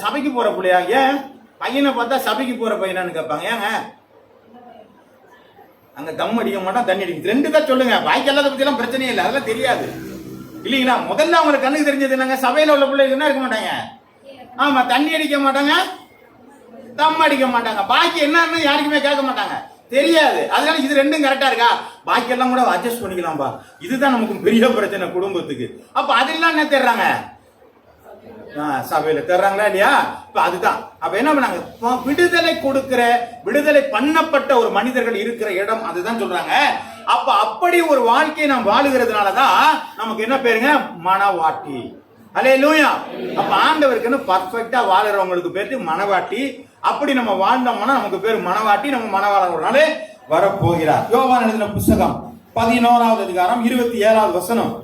[SPEAKER 1] சபைக்கு போற பிள்ளையா? ஏன் பையனை பார்த்தா சபைக்கு போற பையனான்னு கேட்பாங்க. ஏங்க அங்க தம் அடிக்க மாட்டான், தண்ணி அடிக்க. 2 தான் சொல்லுங்க. பாய்க்கு எல்லாத்த பத்தி எல்லாம் பிரச்சனையே இல்லை, அதெல்லாம் தெரியாது இல்லைங்களா? முதல்ல அவங்களுக்கு கண்ணுக்கு தெரிஞ்சது என்னங்க? சபையில உள்ள பிள்ளைங்க இருக்க மாட்டாங்க. ஆமா, தண்ணி அடிக்க மாட்டாங்க, தம் அடிக்க மாட்டாங்க. பாக்கி என்னன்னு யாருக்குமே கேட்க மாட்டாங்க, தெரியாது. அதனால இது 2ம் கரெக்டா இருக்கா? பாக்கி எல்லாம் கூட அட்ஜஸ்ட் பண்ணிக்கலாம்பா. இதுதான் நமக்கு பெரிய பிரச்சனை குடும்பத்துக்கு. அப்ப அதெல்லாம் என்ன தேடுறாங்க? சபையில தேடுறாங்களா இல்லையா? இப்ப அதுதான். அப்ப என்ன பண்ணாங்க? விடுதலை கொடுக்கிற, விடுதலை பண்ணப்பட்ட ஒரு மனிதர்கள் இருக்கிற இடம், அதுதான் சொல்றாங்க. அப்ப அப்படி ஒரு வாழ்க்கையை நாம் வாழுகிறதுனாலதான் நமக்கு என்ன பேருங்க? மணவாட்டி. அல்லேலூயா. அப்ப ஆண்டவருக்கு பர்ஃபெக்டா வாழறவங்களுக்கு பேரு மணவாட்டி. அப்படி நம்ம வாழ்ந்தோம்னா நமக்கு பேரு மணவாட்டி. நம்ம மணவாளன் ஒரு நாள் வரப்போகிறார். யோவான் எழுதின புத்தகம் 11வது அதிகாரம் 27வது வசனம்.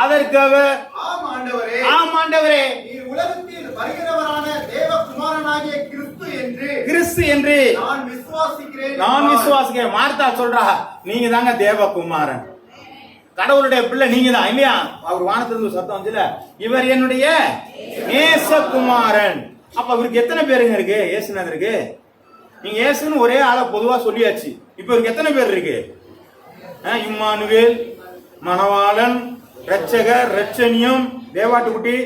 [SPEAKER 1] அதற்கு அவர், ஆம் ஆண்டவரே, நீர் உலகத்தில் வருகிறவரான தேவகுமாரனாகிய கிறிஸ்து என்று நான் விசுவாசிக்கிறேன். மார்த்தா சொல்றா, நீங்க தாங்க தேவகுமாரன், கடவுளுடைய பிள்ளை நீங்க தான் இல்லையா? அவர் வானத்திலிருந்து சத்தம் வந்துல, இவர் என்னுடைய நேசகுமாரன். அப்ப இவருக்கு எத்தனை பேருங்க இருக்கு? இயேசுநாதருக்கு நீங்க இயேசுன்னு ஒரே ஆளை பொதுவா சொல்லியாச்சு. இப்ப இவருக்கு எத்தனை பேர் இருக்கு? இம்மானுவேல், மணவாளன், ரட்சகர், ரட்சணியம், தேவாட்டுக்குட்டி,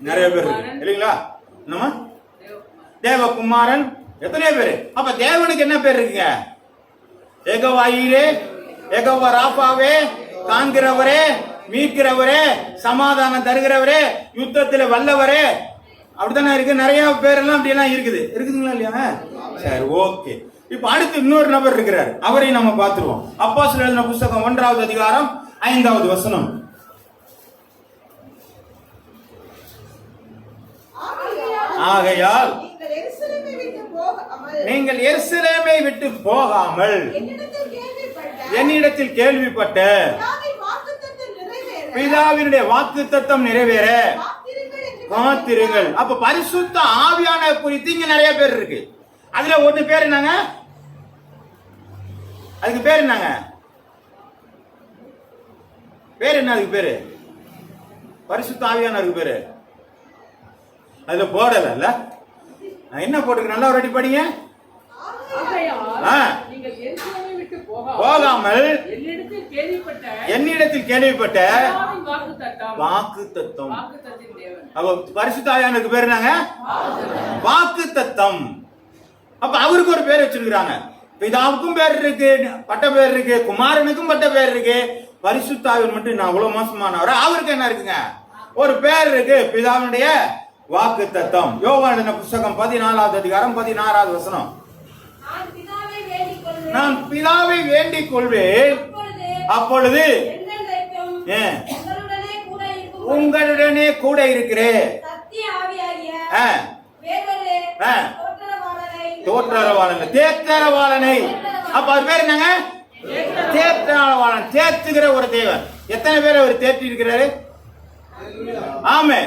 [SPEAKER 1] நிறைய பேர் இருக்கு இல்லைங்களா? நம்ம தேவகுமாரன், எத்தனை பேரு? அப்ப தேவனுக்கு என்ன பேர் இருக்குங்க? ஏகவாயிரே, ஏகவா ராபாவே, காண்கிறவரே, மீட்கிறவரே, சமாதானம் தருகிறவரே, யுத்தத்தில் வல்லவரே, அப்படித்தானே இருக்கு. நிறைய பேரெல்லாம் அப்படி எல்லாம் இருக்குதுங்களா இல்லையா? சரி, ஓகே. இப்ப அடுத்து இன்னொரு நபர் இருக்கிறார், அவரை நம்ம பார்த்துருவோம். அப்போஸ்தலர் எழுதின புத்தகம் 1வது அதிகாரம் 5வது வசனம். ஆகையால் நீங்கள் எருசலேமை விட்டு போகாமல் என்னிடத்தில் கேள்விப்பட்ட பிதாவினுடைய வாக்குத்தத்தம் நிறைவேற காத்திருங்கள். அப்ப பரிசுத்த ஆவியான குறித்து இங்க நிறைய பேர் இருக்கு. அதுல ஒண்ணு பேர் என்னங்க? அதுக்கு பேர் என்னங்க? பேர் என்ன அதுக்கு பேரு? பரிசுத்த ஆவியானவருக்கு பேரு அதுல போடல. என்ன போட்டுருக்கு? நல்லா ஒரு அடி படிங்க. போகாமல் என்னிடத்தில் கேள்விப்பட்ட வாக்குத்தத்தம். அப்ப பரிசுத்த ஆவியானவருக்கு பேரு என்னங்க? வாக்குத்தத்தம். அப்ப அவருக்கு ஒரு பேர் வச்சிருக்கிறாங்க. பிதாவுக்கும் பேர் இருக்கு, பட்ட பேர் இருக்கு, குமாரனுக்கும் பட்ட பேர் இருக்கு. பரிசுத்த ஆவியானவர் மட்டும் நான் அவ்வளவு மோசமானவர், அவருக்கு என்ன இருக்குங்க? ஒரு பேர் இருக்கு, பிதாவினுடைய வாக்குத்தத்தம். யோவான் புத்தகம் 14வது அதிகாரம் 16வது வசனம். நான் பிதாவை வேண்டிக் கொள்வேன், அப்பொழுது உங்களுடனே கூட இருக்கிறேன். தேற்றரவாளனை. அப்ப அவர் பேர் என்னங்க? தேற்றரவாளன், தேற்றுகிற ஒரு தேவன். எத்தனை பேர் அவர் தேற்றி இருக்கிறாரு? ஆமே.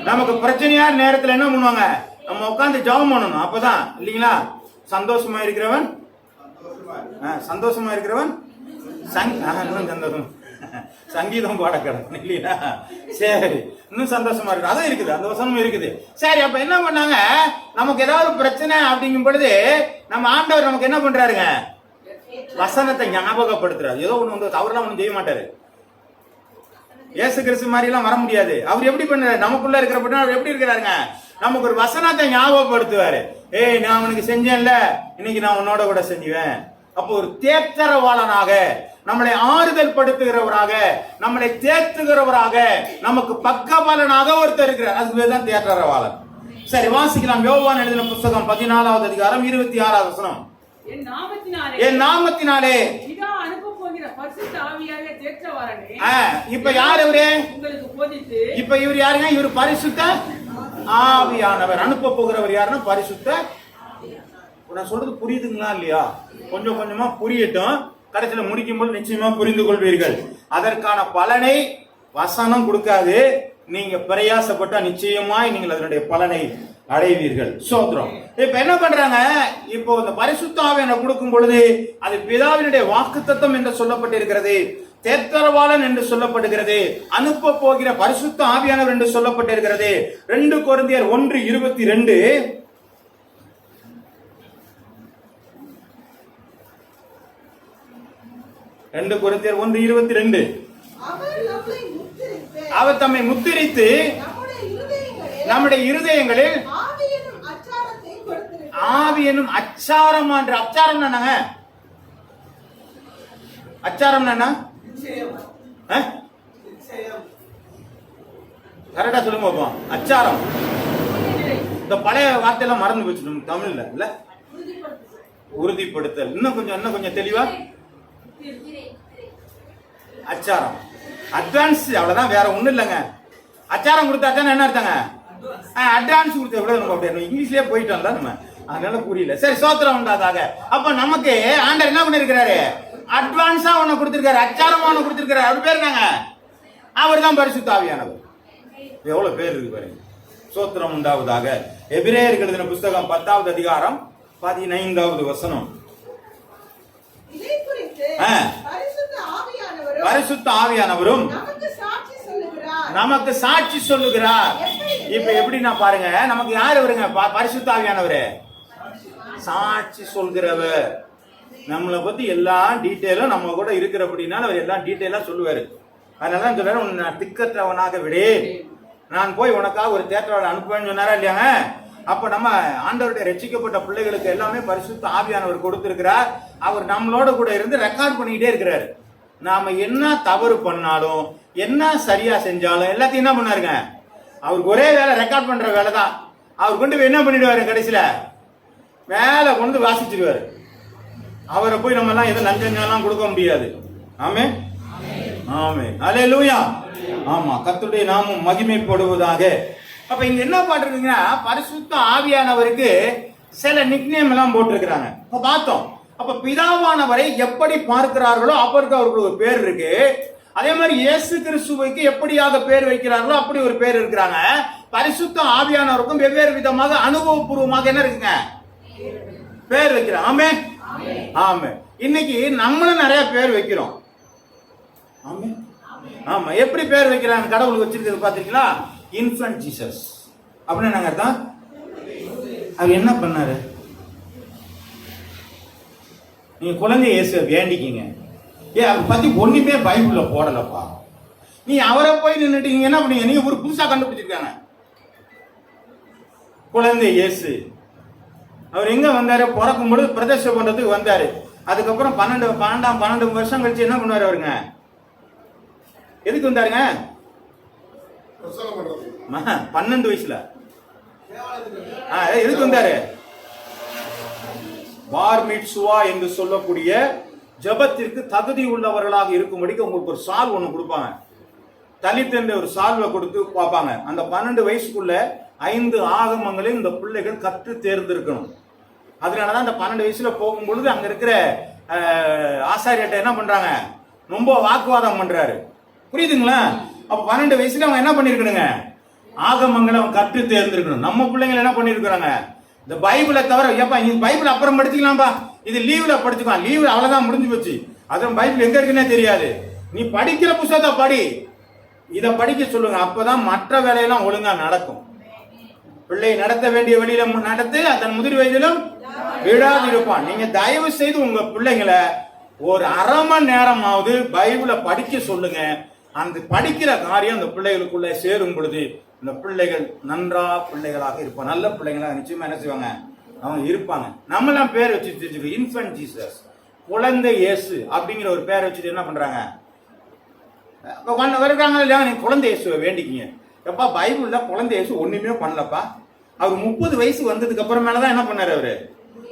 [SPEAKER 1] நமக்கு பிரச்சனையான நேரத்தில் என்ன பண்ணுவாங்க? நம்ம உட்கார்ந்து ஜெபம் பண்ணணும். அப்பதான் இல்லீங்களா? சந்தோஷமா இருக்கிறவன் சந்தோஷமா இருக்கிறவன் இன்னும் சந்தோஷம் சங்கீதம் பாட கிடக்கும் இல்லையா? சரி, இன்னும் சந்தோஷமா இருக்கு. அதுவும் இருக்குது, அந்த வசனமும் இருக்குது. சரி, அப்ப என்ன பண்ணாங்க? நமக்கு ஏதாவது பிரச்சனை அப்படிங்கும் பொழுது நம்ம ஆண்டவர் நமக்கு என்ன பண்றாருங்க? வசனத்தை ஞாபகப்படுத்துறாரு. ஏதோ ஒண்ணு வந்து தவறுலாம் ஒண்ணும் செய்ய மாட்டாரு. இயேசு கிறிஸ்து மாதிரி எல்லாம் வர முடியாது. அவர் எப்படி பண்றாரு? நமக்குள்ள இருக்கிற அவர் எப்படி இருக்கிறாருங்க? நமக்கு ஒரு வசனத்தை ஞாபகப்படுத்துவாரு. ஏய், நான் உனக்கு செஞ்சேன்ல, இன்னைக்கு நான் உன்னோட கூட செஞ்சுவேன். அப்போ ஒரு தேற்றரவாளனாக, நம்மளை ஆறுதல் படுத்துகிறவராக, நம்மளை தேற்றுகிறவராக, நமக்கு பக்கபலனாக ஒருத்தர் இருக்கிறார். அதுக்கு பேர் தான் தேற்றரவாளன். சரி, வாசிக்கலாம். யோவான் எழுதின புத்தகம் 14வது அதிகாரம் 26வது வசனம். என் நாமத்தினாலே இப்ப யார் இவரு? இப்ப இவர் யாருங்க? இவர் பரிசுத்த ஆவியானவர். அனுப்ப போகிறவர் யாருன்னா பரிசுத்த. நான் சொல்றது புரியுதுங்களா இல்லையா? கொஞ்சம் கொஞ்சமா புரியட்டும். கடைசியில முடிக்கும் போது நிச்சயமா புரிந்து கொள்வீர்கள். அதற்கான பலனை வசனம் கொடுக்காது. நீங்க பிரயாசப்பட்டா நிச்சயமாய் நீங்கள் அதனுடைய பலனை அடைவீர்கள். சோத்ரம். இப்ப என்ன பண்றாங்க? இப்போ இந்த பரிசுத்த ஆவியானவர் கொடுக்கும் பொழுது அது பிதாவினுடைய வாக்குத்தத்தம் என்று சொல்லப்பட்டிருக்கிறது, தேற்றரவாளன் என்று சொல்லப்படுகிறது, அனுப்ப போகிற பரிசுத்த ஆவியானவர் என்று சொல்லப்பட்டிருக்கிறது. 2 கொரிந்தியர் 1:22. 2 கொரிந்தியர் 1:22. அவர் தம்மை முத்திரித்து நம்முடைய இருதயங்களில் ஆவி எனும் அச்சாரம். அச்சாரம் என்னங்க? அச்சாரம் என்ன? கரெக்டா சொல்லுங்க பாப்போம். அச்சாரம். இந்த பழைய வார்த்தையெல்லாம் மறந்து போச்சு நம்ம தமிழ்ல இல்ல. உறுதிப்படுத்தல். இன்னும் கொஞ்சம் தெளிவா. அச்சாரம், அட்வான்ஸ். அவ்வளவுதான், வேற ஒண்ணும் இல்லைங்க. அச்சாரம் கொடுத்தா தானே என்ன அர்த்தங்க? அட்வான்ஸ் கொடுத்த விட நம்ம அப்படி இங்கிலீஷ்லயே போயிட்டோம்ல நம்ம, அதனால புரியல. சரி, சோத்திரம் உண்டாதாக. அப்ப நமக்கு ஆண்டவர் என்ன பண்ணிருக்கிறாரு? அட்வான்ஸா ஒண்ணு கொடுத்திருக்காரு, அச்சாரமா ஒண்ணு கொடுத்திருக்காரு. அவர் பேர் என்னங்க? அவர் தான் பரிசுத்த ஆவியானவர். எவ்வளவு பேர் இருக்கு பாருங்க. சோத்திரம் உண்டாவதாக. எபிரேயருக்கு எழுதின புத்தகம் 10வது அதிகாரம் 15வது வசனம். பரிசுத்த ஆவியானவரும் நமக்கு சாட்சி சொல்லுகிறார். இப்ப எப்படின்னா பாருங்க, நமக்கு யாரு வருங்க? பரிசுத்த ஆவியானவர் சாட்சி சொல்கிறவர். நம்மளை பத்தி எல்லா டீட்டெயிலும் நம்ம கூட இருக்கிற அப்படின்னா அவர் எல்லாம் டீட்டெயிலா சொல்லுவாரு. அதனாலதான் சொல்றாரு, நான் திக்கற்றவனாக விடு, நான் போய் உனக்காக ஒரு தேற்றவாளை அனுப்புவேன்னு சொன்னாரா இல்லையாங்க? அப்ப நம்ம ஆண்டவருடைய ரட்சிக்கப்பட்ட பிள்ளைகளுக்கு எல்லாமே பரிசுத்த ஆவியானவர் கொடுத்திருக்கிறார். அவர் நம்மளோட கூட இருந்து ரெக்கார்ட் பண்ணிக்கிட்டே இருக்கிறாரு. நாம என்ன தவறு பண்ணாலும், என்ன சரியா செஞ்சாலும் எல்லாத்தையும் என்ன பண்ணாருங்க? அவருக்கு ஒரே வேலை, ரெக்கார்ட் பண்ற வேலை தான். அவர் கொண்டு போய் என்ன பண்ணிடுவாரு? கடைசியில வேலை கொண்டு வாசிச்சிருவாரு. அவரை போய் நம்ம எல்லாம் எதுவும் லஞ்சம் கொடுக்க முடியாது. ஆமே ஆமே, அல்லேலூயா. ஆமா, கர்த்தருடைய நாமம் மகிமைப்படுவதாக. அப்ப இங்க என்ன பாட்டுருக்கீங்கன்னா, பரிசுத்த ஆவியானவருக்கு சில நிக்நேம் எல்லாம் போட்டிருக்கிறாங்க. இப்ப பார்த்தோம். அப்ப பிதாவானவரை எப்படி பார்க்கிறார்களோ அவருக்கு அவருக்கு ஒரு பேர் இருக்கு. அதே மாதிரி இயேசு கிறிஸ்துவுக்கு எப்படியாக பேர் வைக்கிறார்களோ அப்படி ஒரு பேர் இருக்கிறாங்க. பரிசுத்த ஆவியானவருக்கும் வெவ்வேறு விதமாக அனுபவபூர்வமாக என்ன இருக்குங்க? பேர் வைக்கிறோம். ஆமே ஆமே. இன்னைக்கு நம்மளும் நிறைய பேர் வைக்கிறோம். ஆமே. ஆமா, எப்படி பேர் வைக்கிறாங்க கடவுளுக்கு வச்சிருக்கிறது பாத்தீங்களா? இன்ஃபன்ட் ஜீசஸ் அப்படின்னு நாங்க அர்த்தம். அவர் என்ன பண்ணாரு? நீங்க குழந்தை இயேசுவை வேண்டிக்கிங்க. அதை பத்தி ஒண்ணுமே பைபிள்ல போடலப்பா. நீ அவரை போய் நின்றுட்டீங்க என்ன பண்ணீங்க? நீங்க ஒரு புதுசா கண்டுபிடிச்சிருக்காங்க குழந்தை இயேசு. அவர் எங்க வந்தாரு? பிறக்கும் பொழுது பிரதர்ஷனம் பண்றதுக்கு வந்தாரு. அதுக்கப்புறம் 12 வருஷம் கழிச்சு என்ன பண்ணுவாரு அவருங்க? எதுக்கு வந்தாருங்க? 12 வயசுல எதுக்கு வந்தாரு? பார் மிட்சுவா என்று சொல்லக்கூடிய ஜபத்திற்கு தகுதி உள்ளவர்களாக இருக்கும்படிக்கு உங்களுக்கு ஒரு சால் ஒண்ணு கொடுப்பாங்க. தலித் என்ற ஒரு சால்வை கொடுத்து பார்ப்பாங்க. அந்த 12 வயசுக்குள்ள 5 ஆகமங்களையும் இந்த பிள்ளைகள் கற்று தேர்ந்தெடுக்கணும். அதனாலதான் அந்த 12 வயசுல போகும்பொழுது அங்க இருக்கிற ஆசாரியர்கிட்ட என்ன பண்றாங்க? ரொம்ப வாக்குவாதம் பண்றாரு. புரியுதுங்களா? அப்ப 12 வயசுல அவன் என்ன பண்ணிருக்கணுங்க? ஆகமங்களை அவன் கற்று தேர்ந்தெடுக்கணும். நம்ம பிள்ளைங்க என்ன பண்ணிருக்கிறாங்க? இந்த பைபிளை தவிர, ஏப்பா இந்த பைபிள் அப்புறம் படிச்சுக்கலாம்பா, இது லீவ்ல படிச்சுக்கலாம், லீவ் அவ்வளவுதான் முடிஞ்சு போச்சு, அதுவும் பைபிள் எங்க இருக்குன்னே தெரியாது. நீ படிக்கிற புத்தகத்தை படி, இதை படிக்க சொல்லுங்க. அப்பதான் மற்ற வேலையெல்லாம் ஒழுங்கா நடக்கும். பிள்ளை நடத்த வேண்டிய வழியில நடத்து, அதன் முதிர் வயதிலும் விடாது இருப்பான். நீங்க தயவு செய்து உங்க பிள்ளைங்களை ஒரு அரை மணி நேரமாவது பைபிளை படிக்க சொல்லுங்க. அந்த படிக்கிற காரியம் அந்த பிள்ளைகளுக்குள்ள சேரும் பொழுது இந்த பிள்ளைகள் நன்றா பிள்ளைகளாக இருப்பாங்க. நல்ல பிள்ளைகளாக நிச்சயமா என்ன செய்வாங்க? அவங்க இருப்பாங்க. நம்மளாம் பேர் வச்சுட்டு இன்ஃபன்ட் ஜீசஸ், குழந்தை இயேசு அப்படிங்கிற ஒரு பேரை வச்சுட்டு என்ன பண்றாங்க? வருகிறாங்க இல்லையா? நீங்க குழந்தை இயேசுவை வேண்டிக்கிங்க. எப்பா பைபிள்ல குழந்தை இயேசு ஒண்ணுமே பண்ணலப்பா. அவர் 30 வயசு வந்ததுக்கு அப்புறமேலதான் என்ன பண்ணாரு? அவரு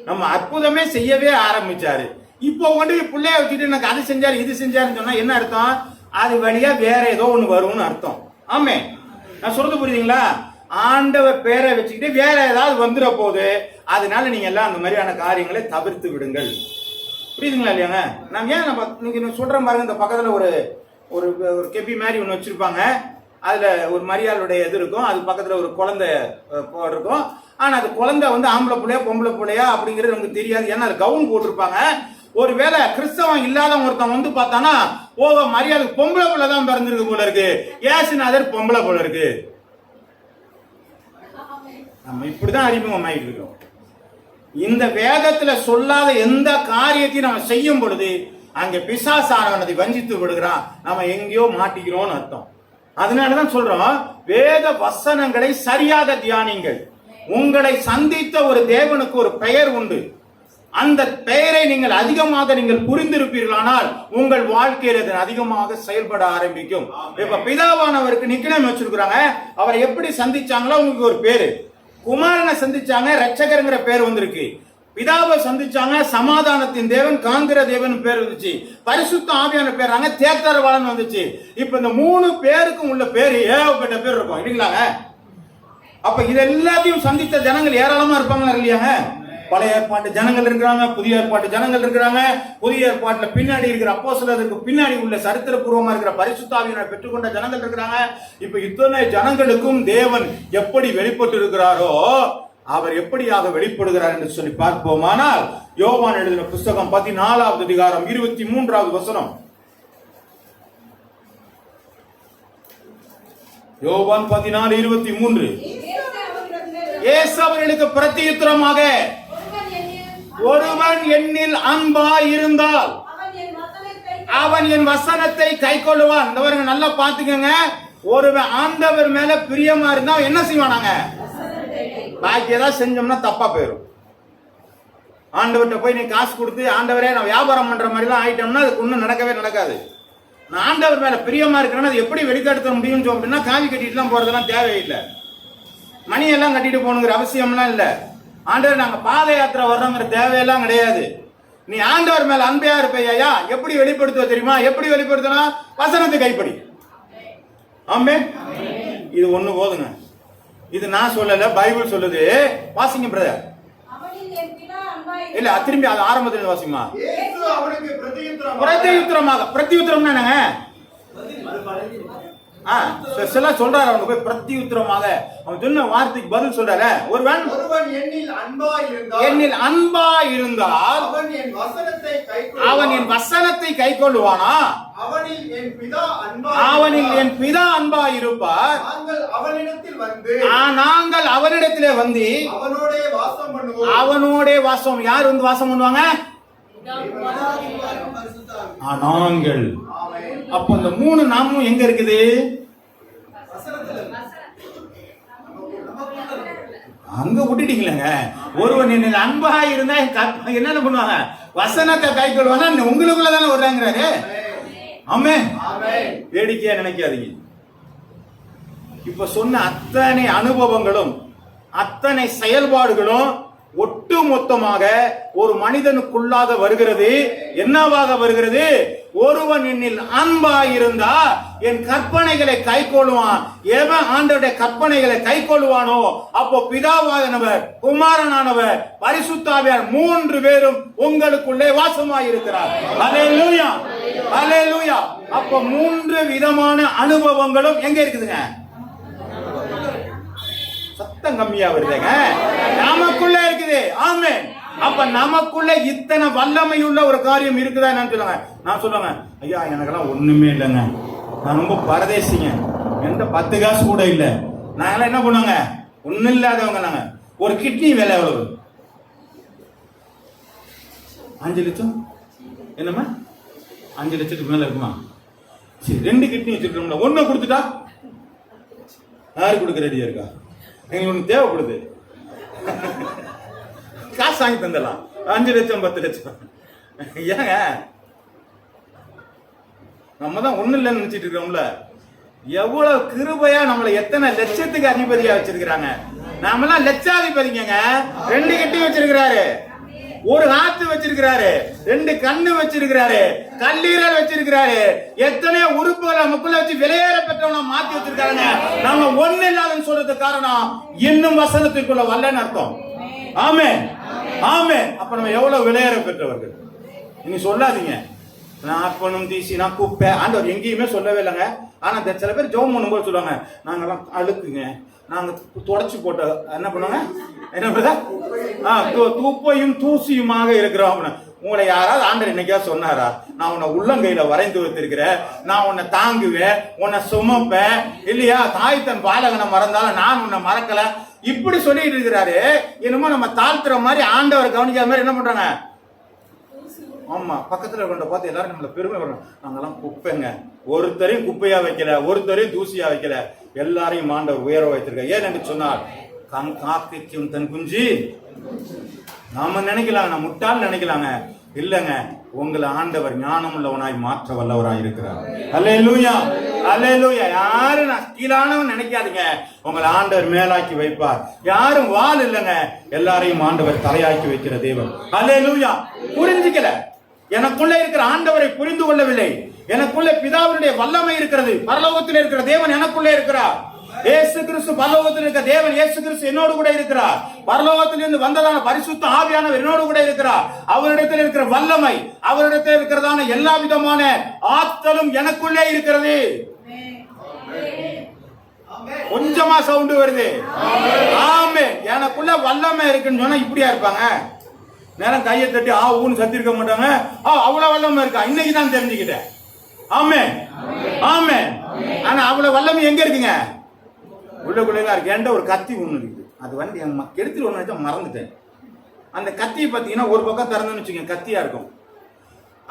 [SPEAKER 1] நம்ம அற்புதமே செய்யவே ஆரம்பிச்சாரு. இப்போ கொண்டு பிள்ளைய வச்சுட்டு எனக்கு அது செஞ்சாரு இது செஞ்சாருன்னு சொன்னா என்ன அர்த்தம்? அது வழியா வேற ஏதோ ஒண்ணு வரும்னு அர்த்தம். ஆமே, நான் சொல்றது புரியுதுங்களா? ஆண்டவர் பேரை வச்சுக்கிட்டு வேற ஏதாவது வந்துட போகுது. அதனால நீங்க எல்லாம் அந்த மாதிரியான காரியங்களை தவிர்த்து விடுங்கள். புரியுதுங்களா இல்லையாங்க? நான் ஏன் நீங்க சொல்றேன் பாருங்க. இந்த பக்கத்துல ஒரு ஒரு கெப்பி மாதிரி ஒண்ணு வச்சிருப்பாங்க. அதுல ஒரு மரியாளுடைய இது இருக்கும். அது பக்கத்துல ஒரு குழந்தை இருக்கும். ஆனா அது குழந்தை ஆம்பளை பிள்ளையா பொம்பளை பிள்ளையா அப்படிங்கிறது நமக்கு தெரியாது. ஏன்னா அது கவுன் போட்டிருப்பாங்க. ஒருவேளை கிறிஸ்தவன் இல்லாதவன் ஒருத்தன் பார்த்தானா, ஓ மரியாளுக்கு பொம்பளை பிள்ளை தான் பிறந்திருக்கு போல இருக்கு, ஏசுநாதர் பொம்பளை போல இருக்கு. நம்ம இப்படிதான் அறிமுகம் ஆகிட்டு இருக்கோம். இந்த வேதத்துல சொல்லாத எந்த காரியத்தையும் நம்ம செய்யும் பொழுது அங்க பிசாசானவனை வஞ்சித்து விடுகிறான். நம்ம எங்கேயோ மாட்டிக்கிறோம்னு அர்த்தம். அதனாலதான் சொல்றோம், வேத வசனங்களை சரியாக தியானிங்கள். உங்களை சந்தித்த ஒரு தேவனுக்கு ஒரு பெயர் உண்டு. அந்த பெயரை நீங்கள் அதிகமாக நீங்கள் புரிந்திருப்பீர்களானால் உங்கள் வாழ்க்கையில் அது அதிகமாக செயல்பட ஆரம்பிக்கும். இப்ப பிதாவானவருக்கு நிக்கணம் வச்சிருக்கிறாங்க. அவரை எப்படி சந்திச்சாங்களோ உங்களுக்கு ஒரு பேரு. குமாரனை சந்திச்சாங்க, ரட்சகருங்கிற பேர் வந்திருக்கு. பிதாவை சந்திச்சாங்க, சமாதானத்தின் தேவன், காந்திர தேவன் பேர் வந்துச்சு. பரிசுத்த ஆவியான பேராங்க, தேர்தரவாளன் வந்துச்சு. இப்ப இந்த 3 பேருக்கும் உள்ள பேரு ஏகப்பட்ட பேர் இருக்கும் இல்லைங்களாங்க? அப்ப இது எல்லாத்தையும் சந்தித்த ஜனங்கள் ஏராளமா இருப்பாங்களா இல்லையாங்க? பழைய ஏற்பாட்டு ஜனங்கள் இருக்கிறாங்க, புதிய ஏற்பாட்டு ஜனங்கள் இருக்கிறாங்க. புதிய ஏற்பாட்டுல பின்னாடி இருக்கிற அப்போஸ்தலருக்கு பின்னாடி உள்ள சரித்திரபூர்வமா இருக்கிற பரிசுத்த ஆவியினை பெற்றுக்கொண்ட ஜனங்கள் இருக்கிறாங்க. இப்ப இத்தனை ஜனங்களுக்கும் தேவன் எப்படி வெளிப்பட்டு இருக்கிறாரோ அவர் எப்படியாக வெளிப்படுகிறார் என்று சொல்லி பார்ப்போமானால், யோவான் எழுதின புஸ்தகம் 14வது அதிகாரம் 23வது வசனம். யோவான் 14:23. இயேசு அவர்களுக்கு பிரதியுத்தரமாக, ஒருவன் என்னில் அன்பாய் இருந்தால் அவன் என் வசனத்தை கைக்கொள்ளுவான். நல்லா பாத்துக்கங்க. ஒருவன் ஆண்டவர் மேல பிரியமா இருந்தா என்ன செய்வானாங்க? பாக்கி ஏதாவது செஞ்சோம்னா தப்பா போயிடும். ஆண்டவர்கிட்ட போய் நீ காசு கொடுத்து ஆண்டவரே நான் வியாபாரம் பண்ற மாதிரி எல்லாம் ஆயிட்டோம்னா அதுக்கு ஒன்றும் நடக்கவே நடக்காது. நான் ஆண்டவர் மேல பிரியமா இருக்கிறேன்னா அது எப்படி வெளிக்காடுத்த முடியும்னு அப்படின்னா காவி கட்டிட்டுலாம் போறதெல்லாம் தேவையில்லை. மணியெல்லாம் கட்டிட்டு போகணுங்கிற அவசியம்லாம் இல்லை. ஆண்டவர் நாங்க பாத யாத்திரை வர்றோங்கிற தேவையெல்லாம் கிடையாது. நீ ஆண்டவர் மேல அன்பையா இருப்பையா? எப்படி வெளிப்படுத்துவ தெரியுமா? எப்படி வெளிப்படுத்தணும்? வசனத்தை கைப்படி. ஆமே, இது ஒண்ணு போதுங்க. இது நான் சொல்லல, பைபிள் சொல்லுது. வாசிங்க பிரதர். இல்ல திரும்பி அது ஆரம்பத்துல வாசிமா. பிரதியுத்தரமாக. பிரதியுத்தரம்னா என்னங்க? சொல்றாரு. அவங்க போய் பிரதியுத்தரமாக அவன் சொன்ன வார்த்தைக்கு பதில் சொல்றாரு. ஒருவன் என்னில் அன்பா இருந்தால் அவன் என் வசனத்தை கைக்கொள்ளுவானா?
[SPEAKER 3] அவனில் என் பிதா
[SPEAKER 1] அன்பாய் இருப்பார்.
[SPEAKER 3] நாங்கள் அவனிடத்தில் வந்து
[SPEAKER 1] நாங்கள் அவரிடத்திலே வந்து
[SPEAKER 3] அவனோடே வாசம் பண்ணுவோம்.
[SPEAKER 1] அவனோடே வாசம். யார் வந்து வாசம் பண்ணுவாங்க? நாங்கள். அப்ப இந்த 3 நாமும் எங்க இருக்குது? அங்க விட்டுட்டீங்களேங்க. ஒருவன் என்னில் அன்பா இருந்தா என்ன பண்ணுவாங்க? வசனத்தை கை கொள்வாங்க. உங்களுக்குள்ள தானே வர்றாங்கிறாரு. ஆமென். வேடிக்கையா நினைக்காதீங்க. இப்ப சொன்ன அத்தனை அனுபவங்களும் அத்தனை செயல்பாடுகளும் ஒட்டு மொத்தமாக ஒரு மனிதனுக்குள்ளாக வருகிறது. என்னவாக வருகிறது? ஒருவன் என்னில் அன்பாய் இருந்தா என் கற்பனைகளை கை கொள்வான். எவன் ஆண்டவருடைய கற்பனைகளை கை கொள்வானோ அப்போ பிதாவானவர், குமாரனானவர், பரிசுத்த ஆவியார் 3 பேரும் உங்களுக்குள்ளே வாசமாய் இருக்கிறார். ஹல்லேலூயா, ஹல்லேலூயா. அப்போ 3 விதமான அனுபவங்களும் எங்க இருக்குதுங்க? சத்தம் கம்மியா வருதுங்க. நமக்குள்ள இருக்குது. ஆமென். அப்ப நமக்குள்ள இத்தனை வல்லமையுள்ள ஒரு காரியம் இருக்குதா என்னன்னு சொல்லுங்க. நான் சொல்லுங்க, ஐயா எனக்கெல்லாம் ஒண்ணுமே இல்லைங்க, நான் ரொம்ப பரதேசிங்க, எந்த 10 காசு கூட இல்லை. நாங்களாம் என்ன பண்ணுவாங்க? ஒண்ணும் இல்லாதவங்க. நாங்க ஒரு கிட்னி விலை எவ்வளவு? 5 லட்சம். என்னம்மா 5 லட்சத்துக்கு மேல இருக்குமா? சரி, 2 கிட்னி வச்சிருக்கோம்ல, 1 கொடுத்துட்டா யாரு கொடுக்க ரெடியா இருக்கா? எங்களுக்கு ஒண்ணு தேவைப்படுது, காசு வாங்கி தந்துடலாம். 5 லட்சம் 10 லட்சம் ஏங்க? நம்ம தான் ஒண்ணு இல்லைன்னு நினைச்சிட்டு இருக்கோம்ல. எவ்வளவு கிருபையா நம்மளை எத்தனை லட்சத்துக்கு அதிபதியா வச்சிருக்கிறாங்க. நாமெல்லாம் லட்சாதிபதிங்க. 2 கிட்னி வச்சிருக்கிறாரு, 1 காத்து வச்சிருக்கிறாரு, 2 கண்ணு வச்சிருக்கிறாரு, கல்லீரல் வச்சிருக்கிறாரு, எத்தனையோ உறுப்புகள் நமக்குள்ள வச்சு வெளியேற பெற்றவங்க மாத்தி வச்சிருக்காங்க. நம்ம ஒண்ணு இல்லாதன்னு சொல்றது காரணம் இன்னும் வசனத்திற்குள்ள வரலன்னு அர்த்தம். ஆமென், ஆமென். அப்ப நம்ம எவ்வளவு வெளியேற பெற்றவர்கள். நீங்க சொல்லாதீங்க நான் அப்பனும் தீசி நான் குப்பை. ஆண்டவர் எங்கேயுமே சொல்லவே இல்லைங்க. ஆனா சில பேர் ஜெபம் பண்ணும்போது சொல்லுவாங்க, நாங்கெல்லாம் அழுக்குங்க, நாங்க தொடச்சு போட்ட என்ன பண்ணுவாங்க, என்ன தூப்பையும் தூசியுமாக இருக்கிறோம். உங்களை யாராவது ஆண்டவர் என்னைக்கா சொன்னாரா? நான் உன்னை உள்ளங்கையில வரைந்து வைத்திருக்கிறேன், நான் உன்னை தாங்குவேன், உன்னை சுமப்பேன் இல்லையா? தாய் தன் பாலகனை மறந்தாலும் நான் உன்னை மறக்கல. இப்படி சொல்லிட்டு இருக்கிறாரு. என்னமோ நம்ம தாழ்த்துற மாதிரி ஆண்டவர் கவனிக்காத மாதிரி என்ன பண்றாங்க? ஆமா, பக்கத்துல கொண்ட பார்த்து எல்லாரும் நம்மள பெருமை வரணும். நாங்கெல்லாம் குப்பைங்க, ஒருத்தரையும் குப்பையா வைக்கல, ஒருத்தரையும் தூசியா வைக்கல, எல்லாரையும் ஆண்டவர் உயர வைத்திருக்க. ஏன் என்று சொன்னால் காக்கைக்கும் தன் குஞ்சு. நாம நினைக்கலாங்க, நான் முட்டாள் நினைக்கலாங்க. இல்லங்க, உங்களை ஆண்டவர் ஞானம் உள்ளவனாய் மாற்ற வல்லவராய் இருக்கிறார். அல்லேலூயா, அல்லேலூயா. யாரும் நான் கீழானவன் நினைக்காதீங்க, உங்களை ஆண்டவர் மேலாக்கி வைப்பார். யாரும் வால் இல்லைங்க, எல்லாரையும் ஆண்டவர் தலையாக்கி வைக்கிற தேவன். அல்லேலூயா. புரிஞ்சுக்கல, எனக்குள்ள இருக்கிற ஆண்டவரை புரிந்து கொள்ளவில்லை. எனக்குள்ள பிதாவினுடைய வல்லமை இருக்கிறது. பரலோகத்தில் இருக்கிற தேவன் எனக்குள்ளே இருக்கிறார். இயேசு கிறிஸ்து பரலோகத்தில் இருக்கிற தேவன், இயேசு கிறிஸ்து என்னோடு கூட இருக்கிறார். பரலோகத்திலிருந்து வந்ததான பரிசுத்த ஆவியானவர் என்னோடு கூட இருக்கிறார். அவரிடத்தில் இருக்கிற வல்லமை, அவரிடத்தில் இருக்கிறதான எல்லா விதமான ஆற்றலும் எனக்குள்ளே இருக்கிறது. கொஞ்சமா சவுண்ட் வருது. ஆமென். எனக்குள்ள வல்லமை இருக்குன்னு சொன்னா இப்படியா இருப்பாங்க? நேரம் கையை தட்டி ஊன்னு சத்தி இருக்க மாட்டாங்க. அவ்வளவு வல்லமை இருக்கா? இன்னைக்கு தான் தெரிஞ்சுக்கிட்டேன். ஆமென், ஆமென். ஆனா அவ்வளவு வல்லமை எங்க இருக்குங்க? உள்ளக்குள்ளே இருக்கு. என்கிட்ட ஒரு கத்தி ஒண்ணு இருக்குது. அது வந்து என் கெடுத்துட்டு ஒண்ணு மறந்துட்டேன். அந்த கத்தியை பார்த்தீங்கன்னா ஒரு பக்கம் திறந்துன்னு வச்சுங்க, கத்தியா இருக்கும்.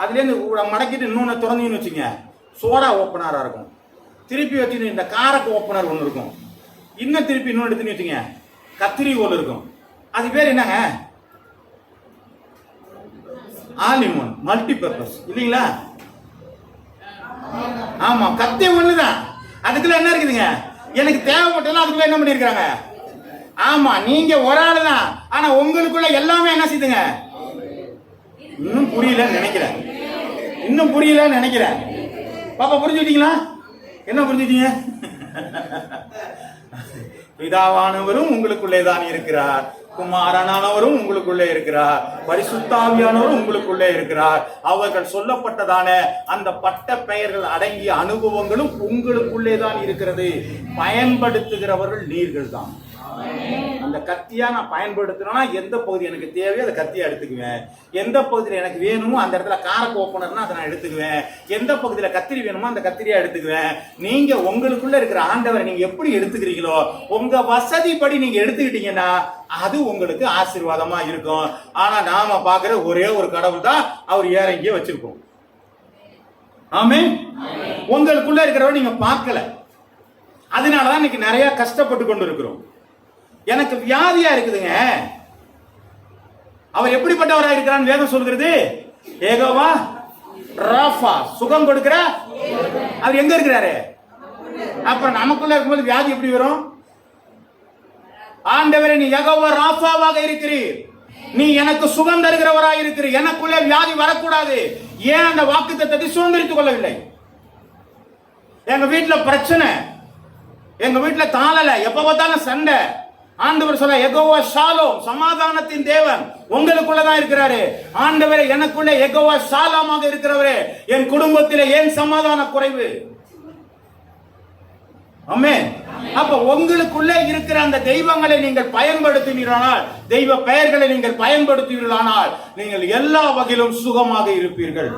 [SPEAKER 1] அதுலேருந்து மடக்கிட்டு இன்னொன்னு திறந்தீங்கன்னு வச்சுங்க, சோடா ஓப்பனரா இருக்கும். திருப்பி வச்சுட்டு இந்த காரக்கு ஓப்பனர் ஒன்று இருக்கும். இன்னும் திருப்பி இன்னொன்று எடுத்துன்னு வச்சுங்க, கத்திரி ஓல் இருக்கும். அது பேர் என்னங்க? All in one, multi purpose இல்லைங்களா? ஆமா, கத்தி ஒண்ணுதான். அதுக்குள்ள என்ன இருக்குதுங்க? எனக்கு தேவைப்பட்டதும் அதுக்குள்ள என்ன பண்ணிருக்காங்க? ஆமா, நீங்க ஒரு ஆளு தான், ஆனா உங்களுக்குள்ள எல்லாமே என்ன செய்யுதுங்க? இன்னும் புரியலன்னு நினைக்கிறேன், இன்னும் புரியலன்னு நினைக்கிறேன். பாப்பா புரிஞ்சுட்டீங்களா? என்ன புரிஞ்சுட்டீங்க? பிதாவானவரும் உங்களுக்குள்ளே தான் இருக்கிறார், குமாரனானவரும் உங்களுக்குள்ளே இருக்கிறார், பரிசுத்த ஆவியானவரும் உங்களுக்குள்ளே இருக்கிறார். அவர்கள் சொல்லப்பட்டதான அந்த பட்ட பெயர்கள் அடங்கிய அனுபவங்களும் உங்களுக்குள்ளே தான் இருக்கிறது. பயன்படுத்துகிறவர்கள் நீர்கள் தான். அந்த கத்தியா நான் பயன்படுத்தணும்னா எந்த பகுதி எனக்கு தேவையோ அதை கத்தியா எடுத்துக்குவேன். எந்த பகுதியில் எனக்கு வேணுமோ அந்த இடத்துல காரக்கு ஓப்பனர்னா அதை நான் எடுத்துக்குவேன். எந்த பகுதியில் கத்திரி வேணுமோ அந்த கத்திரியா எடுத்துக்குவேன். நீங்க உங்களுக்குள்ள இருக்கிற ஆண்டவரை நீங்க எப்படி எடுத்துக்கிறீங்களோ உங்க வசதிப்படி நீங்க எடுத்துக்கிட்டீங்கன்னா அது உங்களுக்கு ஆசீர்வாதமா இருக்கும். ஆனா நாம பாக்குற ஒரே ஒரு கடவுள் தான் அவர் இறங்கியே வச்சிருக்கோம். ஆமென். உங்களுக்குள்ள இருக்கிறவரை நீங்க பார்க்கல. அதனாலதான் இன்னைக்கு நிறைய கஷ்டப்பட்டு கொண்டு இருக்கிறோம். எனக்கு வியாதியா இருக்குதுங்க. அவர் எப்படிப்பட்டவரா இருக்கிறான்னு வேதம் சொல்கிறது. யெகோவா ராஃபா, சுகம் கொடுக்கிற. அவர் எங்க இருக்கிறாரு? அப்புறம் நமக்குள்ள இருக்கும்போது வியாதி எப்படி வரும்? ஆண்டவரே நீ யெகோவா ராஃபாவாக இருக்கிறீர், நீ எனக்கு சுகம் தருகிறவராக இருக்கிறீர், எனக்குள்ள வியாதி வரக்கூடாது. ஏன் அந்த வாக்குத்தத்தத்தை சுதந்திரித்துக் கொள்ளவில்லை? எங்க வீட்டுல பிரச்சனை, எங்க வீட்டுல தாளல, எப்ப பார்த்தாலும் சண்டை. ஆண்டவர் சொல்ல யெகோவா ஷாலோம், சமாதானத்தின் தேவன் உங்களுக்குள்ளதான் இருக்கிறாரு. ஆண்டவரே எனக்குள்ள யெகோவா ஷாலோமாக இருக்கிறவரே, என் குடும்பத்திலே ஏன் சமாதான குறைவு? ஆமென். அப்ப உங்களுக்குள்ள இருக்கிற அந்த தெய்வங்களை நீங்கள் பயன்படுத்தினீர்களானால், தெய்வ பெயர்களை நீங்கள் பயன்படுத்தினீர்களானால் நீங்கள் எல்லா வகையிலும் சுகமாக இருப்பீர்கள்.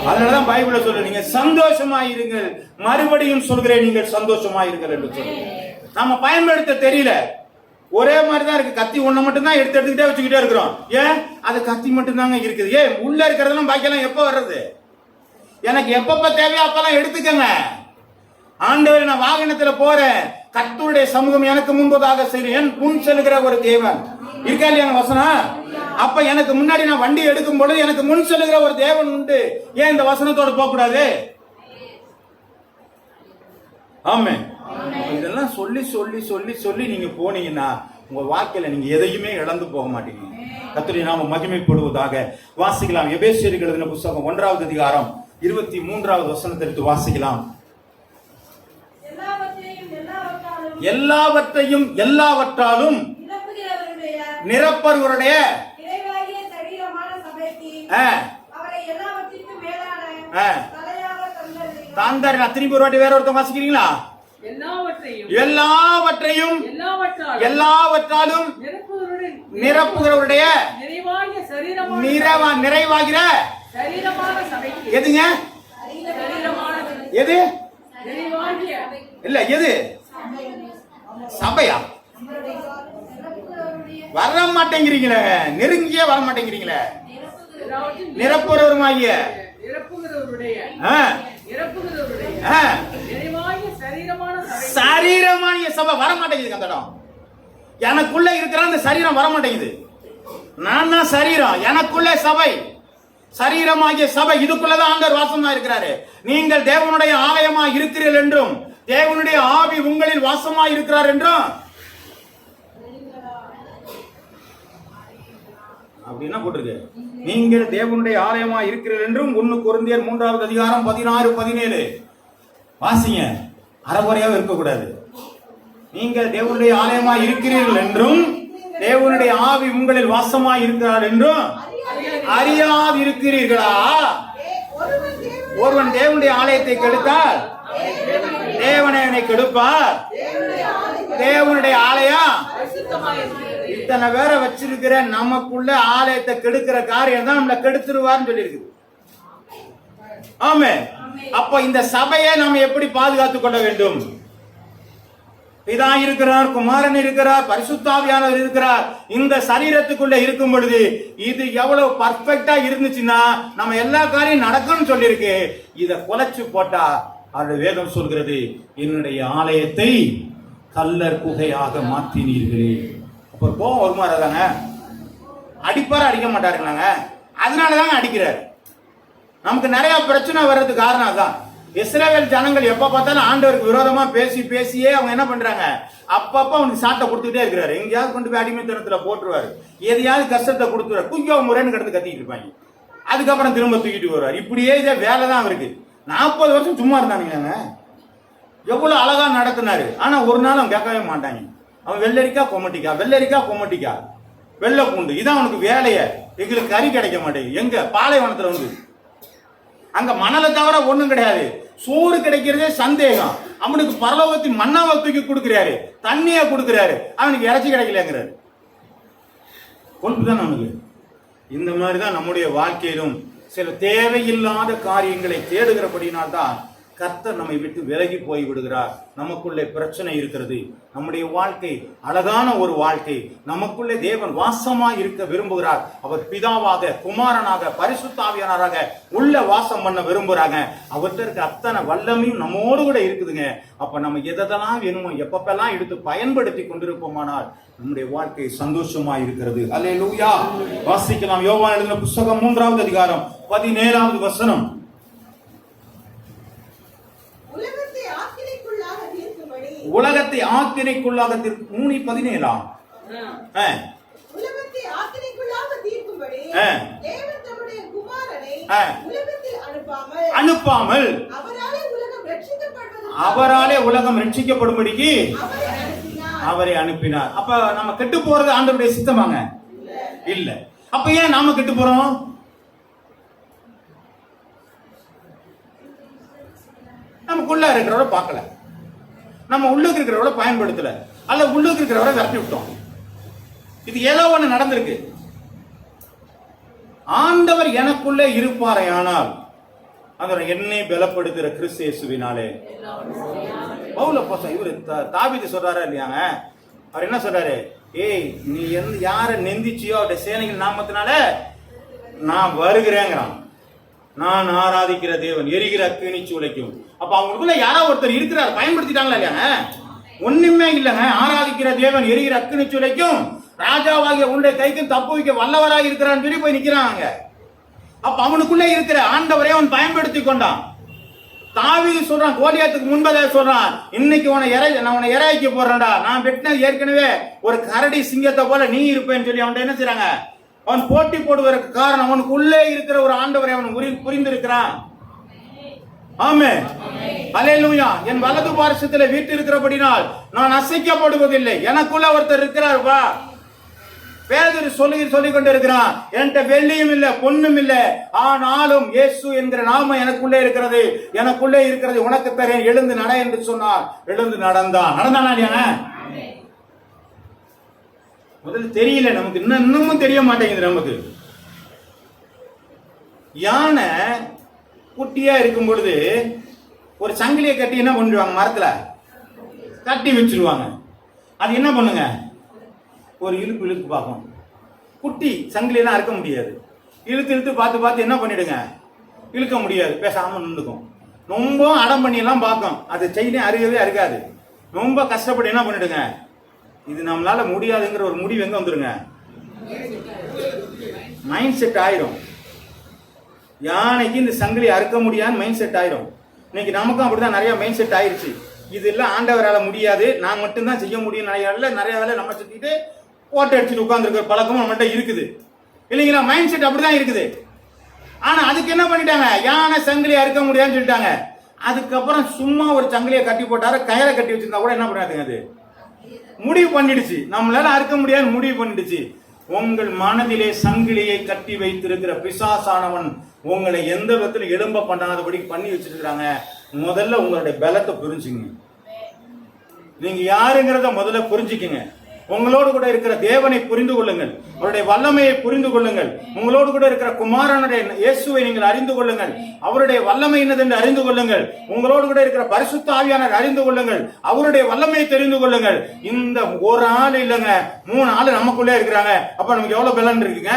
[SPEAKER 1] அதனாலதான் பைபிள்ல சொல்ற நீங்க சந்தோஷமாயிருங்கள், மறுபடியும் சொல்கிறேன் நீங்கள் சந்தோஷமாயிருங்கள் என்று சொல்லு. நம்ம பயன்படுத்த தெரியல, ஒரே மாதிரி தான் இருக்கு. கத்தி ஒண்ணு மட்டும் தான் எடுத்துக்கிட்டே வச்சுக்கிட்டே இருக்கிறோம். ஏன்? அது கத்தி மட்டும் தாங்க இருக்குது. ஏன் உள்ள இருக்கிறதெல்லாம் பாக்கியெல்லாம் எப்ப வர்றது? எனக்கு எப்பப்ப தேவையோ அப்பெல்லாம் எடுத்துக்கங்க. ஆண்டவர் நான் வாகனத்துல போறேன், கர்த்தருடைய சமூகம் எனக்கு முன்பதாக செய்கிறேன், முன் செல்கிற ஒரு தேவன் இருக்கா இல்லையா வசனம்? அப்ப எனக்கு முன்னாடி நான் வண்டி எடுக்கும் பொழுது எனக்கு முன் செல்கிற ஒரு தேவன் உண்டு. ஏன் இந்த வசனத்தோட போக கூடாது? ஆமென். இதெல்லாம் சொல்லி சொல்லி சொல்லி சொல்லி நீங்க போனீங்கன்னா உங்க வாழ்க்கையில நீங்க எதையுமே இழந்து போக மாட்டீங்க. கர்த்தருடைய நாமம் மகிமைப்படுவதாக. வாசிக்கலாம். எபேசியருக்கு எழுதின புத்தகம் 1வது அதிகாரம் 23வது வசனத்தை எடுத்து வாசிக்கலாம். எல்லாவற்றையும் எல்லாவற்றாலும் நிரப்பருவருடைய தாந்தார். திரும்பி ஒரு வாட்டி வேற ஒருத்தர் வாசிக்கிறீங்களா? எல்லாவற்றையும் எல்லாவற்றாலும் நிரப்புகிறவருடைய நிறைவாகிற எதுங்க? எது இல்ல, எது? சபையா? வர மாட்டேங்கிறீங்களே, நெருங்கியே வர மாட்டேங்கிறீங்களே. நிரப்புறவருமாகிய சரீரமானிய சபை வர மாட்டேங்குது. அந்த இடம் எனக்குள்ள இருக்கிற அந்த சரீரம் வர மாட்டேங்குது. நான் தான் சரீரம், எனக்குள்ள சபை, சரீரமாகிய சபை. இதுக்குள்ளதான் ஆண்டவர் வாசமா இருக்கிறாரு. நீங்கள் தேவனுடைய ஆலயமா இருக்கிறீர்கள் என்றும் தேவனுடைய ஆவி உங்களில் வாசமா இருக்கிறார் என்றும் அப்படின்னா போட்டிருக்கு. நீங்கள் தேவனுடைய ஆலயமா இருக்கிறீர்கள் என்றும் 1 கொரிந்தியர் 3வது அதிகாரம் 16, 17 வாசிங்க. அறகுறையாக இருக்கக்கூடாது. நீங்கள் தேவனுடைய ஆலயமா இருக்கிறீர்கள் என்றும் தேவனுடைய ஆவி உங்களில் வாசமா இருக்கிறார் என்றும் அறியாது இருக்கிறீர்களா? ஒருவன் தேவனுடைய ஆலயத்தை கெடுத்தால் தேவனை கெடுப்பார். தேவனுடைய ஆலயம் இத்தனை பேரை வச்சிருக்கிற நமக்குள்ள ஆலயத்தை கெடுக்கிற காரியம் தான் நம்மளை கெடுத்துருவார்னு சொல்லி இருக்குது. ஆமென். அப்ப இந்த சபையை நாம எப்படி பாதுகாத்துக் கொள்ள வேண்டும்? பிதா இருக்கிறார், குமாரன் இருக்கிறார், பரிசுத்த ஆவியானவர் இருக்கிறார். இந்த சரீரத்துக்குள்ள இருக்கும் பொழுது இது எவ்வளவு பர்ஃபெக்டா இருந்துச்சுன்னா நம்ம எல்லா காரியம் நடக்கும்னு சொல்லியிருக்கு. இத குலைச்சு போட்டா அது வேதம் சொல்கிறது, என்னுடைய ஆலயத்தை கல்லர் குகையாக மாற்றினீர்களே. அப்புறம் கோபம் வருமா? தாங்க அடிப்பார அடிக்க மாட்டாருங்களாங்க. அதனாலதாங்க அடிக்கிறார். நமக்கு நிறைய பிரச்சனை வர்றதுக்கு காரணம் தான். இஸ்ரவேல் ஜனங்கள் எப்ப பார்த்தாலும் ஆண்டவருக்கு விரோதமா பேசி பேசியே அவங்க என்ன பண்றாங்க, அப்பப்ப அவனுக்கு சாட்டை கொடுத்துட்டே இருக்கிறாரு. எங்கேயாவது கொண்டு போய் அடிமைத்தனத்துல போட்டுருவாரு, எதையாவது கஷ்டத்தை கொடுத்துருவாரு, குய்யோ முறைன்னு கிடந்து கத்திட்டு இருப்பாங்க. அதுக்கப்புறம் திரும்ப தூக்கிட்டு வருவார். இப்படியே இதே வேலை தான் அவருக்கு. 40 வருஷம் சும்மா இருந்தானுங்க. எவ்வளவு அழகா நடத்தினாரு. ஆனா ஒரு நாள் அவன் கேட்கவே மாட்டாங்க. அவன் வெள்ளரிக்கா கொமட்டிக்கா, வெள்ளரிக்கா கொமட்டிக்கா, வெள்ளை பூண்டு, இதான் அவனுக்கு வேலைய. எங்களுக்கு கறி கிடைக்க மாட்டேங்குது. எங்க பாலைவனத்துல வந்து அங்க மணலை தவிர ஒண்ணும் கிடையாது. சோறு கிடைக்கிறதே சந்தேகம். அவனுக்கு பரலோகத்தின் மன்னாவை தூக்கி கொடுக்கிறாரு, தண்ணியை கொடுக்கிறாரு, அவனுக்கு இறைச்சி கிடைக்கலங்கிறாரு. கொண்டுதான் நமக்கு. இந்த மாதிரிதான் நம்முடைய வாழ்க்கையிலும் சில தேவையில்லாத காரியங்களை தேடுகிறபடினால்தான் கர்த்தர் நம்மை விட்டு விலகி போய் விடுகிறார். நமக்குள்ளே பிரச்சனை இருக்கிறது. நம்முடைய வாழ்க்கை அழகான ஒரு வாழ்க்கை. நமக்குள்ளே தேவன் வாசமாய் இருக்க விரும்புகிறார். அவர் பிதாவாக, குமாரனாக, பரிசுத்தாவியானவராக உள்ள வாசம் பண்ண விரும்புறாங்க. அவர்கிட்ட அத்தனை வல்லமையும் நம்மோடு கூட இருக்குதுங்க. அப்ப நம்ம எதெல்லாம் வேணுமோ எப்பப்பெல்லாம் எடுத்து பயன்படுத்தி கொண்டிருப்போமானால் நம்முடைய வாழ்க்கை சந்தோஷமா இருக்கிறது. அல்லேலூயா. வாசிக்கலாம். யோவான் எழுதின புத்தகம் 3வது அதிகாரம் 17வது வசனம். உலகத்தை ஆக்கினைக்குள்ளாக 3:17 அனுப்பாமல் அவராலே உலகம் ரட்சிக்கப்படும்படிக்கு அவரை அனுப்பினார். அப்ப நம்ம கெட்டு போறது ஆண்டவருடைய சித்தமாங்க? இல்ல. அப்ப ஏன் நாம கெட்டு போறோம்? நமக்குள்ள இருக்கிறவரை பார்க்கல, நம்ம உள்ளுக்கு இருக்கிறவரை பயன்படுத்தல, அல்ல உள்ளுக்கு இருக்கிறவரை விரட்டி விட்டோம். இது ஏதோ ஒண்ணு நடந்திருக்கு. ஆண்டவர் எனக்குள்ளே இருப்பாரையானால் அவர் என்னை பலப்படுத்துகிற கிறிஸ்து இயேசுவினாலே. பவுல் அப்போஸ்தலன் இவரு தாவீது சொல்றாரா இல்லையாங்க? அவர் என்ன சொல்றாரு? ஏய், நீ யாரை நெந்திச்சியோ அவருடைய சேனைகள் நாமத்தினால நான் வருகிறேங்கிறான். நான் ஆராதிக்கிற தேவன் எரிகிற அக்கினி சூளைக்கும். அப்ப அவங்களுக்குள்ள யாரோ ஒருத்தர் இருக்கிறார், பயன்படுத்திட்டாங்களா இல்லையாங்க? ஒண்ணுமே இல்லைங்க. ஆராதிக்கிற தேவன் எரிகிற அக்கினி சூளைக்கும் ராஜாவாகிய உன்னுடைய கைக்கும் தப்பு வைக்க வல்லவராக இருக்கிறான்னு சொல்லி போய் நிக்கிறாங்க. அப்ப அவனுக்குள்ளே இருக்கிற ஆண்டவரை அவன் பயன்படுத்தி கொண்டான். தாவீது சொல்றான், கோலியாத்துக்கு முன்பதாக சொல்றான், இன்னைக்கு நான் உன்னை இறைக்க போறேன்டா, நான் வெட்டினது ஏற்கனவே ஒரு கரடி சிங்கத்தை போல நீ இருப்பேன்னு சொல்லி அவன் என்ன செய்றாங்க? அவன் போட்டி போடுவதற்கு காரணம் அவனுக்கு உள்ளே இருக்கிற ஒரு ஆண்டவரை அவன் புரிந்திருக்கிறான். ஆமென். அல்லேலூயா. என் வலது பார்சத்தில் வீட்டு இருக்கிறபடினால் நான் அசைக்கப்படுவதில்லை. எனக்குள்ள ஒருத்தர் இருக்கிறார். வா. பேதுரு சொல்லிக் கொண்டிருக்கிறான், என்கிட்ட வெள்ளியும் இல்ல பொண்ணும் இல்ல, ஆனாலும் இயேசு என்கிற நாம எனக்குள்ளே இருக்கிறது, எனக்குள்ளே இருக்கிறது உனக்கு தரேன், எழுந்து நட என்று சொன்னார். எழுந்து நடந்தான். நடந்தானா இல்லையா? முதல்ல தெரியல நமக்கு, இன்னமும் தெரிய மாட்டேங்குது நமக்கு. யானை குட்டியா இருக்கும் பொழுது ஒரு சங்கிலியை கட்டி என்ன பண்ணிடுவாங்க? மரத்துல கட்டி வச்சிருவாங்க. அது என்ன பண்ணுங்க? ஒரு இழுப்பு பார்க்கும். குட்டி சங்கிலியெல்லாம் அறுக்க முடியாது. இழுத்து பார்த்து என்ன பண்ணிடுங்க? இழுக்க முடியாது. பேசாம நின்றுக்கும். ரொம்ப அடம் பண்ணி எல்லாம் பார்க்கும். அது செயினே அறுக்காது. ரொம்ப கஷ்டப்பட்டு என்ன பண்ணிடுங்க? இது நம்மளால முடியாதுங்கிற ஒரு முடிவு எங்க வந்துருங்க? மைண்ட் செட் ஆயிரும். யானைக்கு இந்த சங்கிலி அறுக்க முடியாது மைண்ட் செட் ஆயிரும். இன்னைக்கு நமக்கும் அப்படிதான் நிறைய மைண்ட் செட் ஆயிருச்சு. இது எல்லாம் ஆண்டவரால முடியாது, நான் மட்டும்தான் செய்ய முடியும். நிறைய வேலை நம்ம சுத்திட்டு ஓட்ட அடிச்சுட்டு உட்கார்ந்துருக்கிற பழக்கமும் நம்மகிட்ட இருக்குது இல்லைங்களா? மைண்ட் செட் அப்படிதான் இருக்குது. ஆனா அதுக்கு என்ன பண்ணிட்டாங்க? யானை சங்கிலி அறுக்க முடியாதுன்னு சொல்லிட்டாங்க. அதுக்கப்புறம் சும்மா ஒரு சங்கிலியை கட்டி போட்டாரு, கயிறை கட்டி வச்சிருந்தா கூட என்ன பண்ணாதுங்க? அது முடிவு பண்ணிடுச்சு, நம்மளால அறுக்க முடியாது முடிவு பண்ணிடுச்சு. உங்கள் மனதிலே சங்கிலியை கட்டி வைத்திருக்கிற பிசாசானவன் உங்களை எந்த விதத்துல எழும்ப பண்ணாதபடி பண்ணி வச்சிருக்கிறாங்க. முதல்ல உங்களுடைய பலத்தை புரிஞ்சுங்க. நீங்க யாருங்கிறத முதல்ல புரிஞ்சுக்குங்க. உங்களோடு கூட இருக்கிற தேவனை புரிந்து கொள்ளுங்கள், அவருடைய வல்லமையை புரிந்து கொள்ளுங்கள். உங்களோடு கூட இருக்கிற குமாரனுடைய இயேசுவை நீங்கள் அறிந்து கொள்ளுங்கள், அவருடைய வல்லமை என்னது என்று அறிந்து கொள்ளுங்கள். உங்களோடு கூட இருக்கிற பரிசுத்த ஆவியானவர் அறிந்து கொள்ளுங்கள், அவருடைய வல்லமையை தெரிந்து கொள்ளுங்கள். இந்த ஒரு ஆள் இல்லைங்க, 3 ஆள் நமக்குள்ளே இருக்கிறாங்க. அப்ப நமக்கு எவ்வளவு பலன் இருக்குங்க?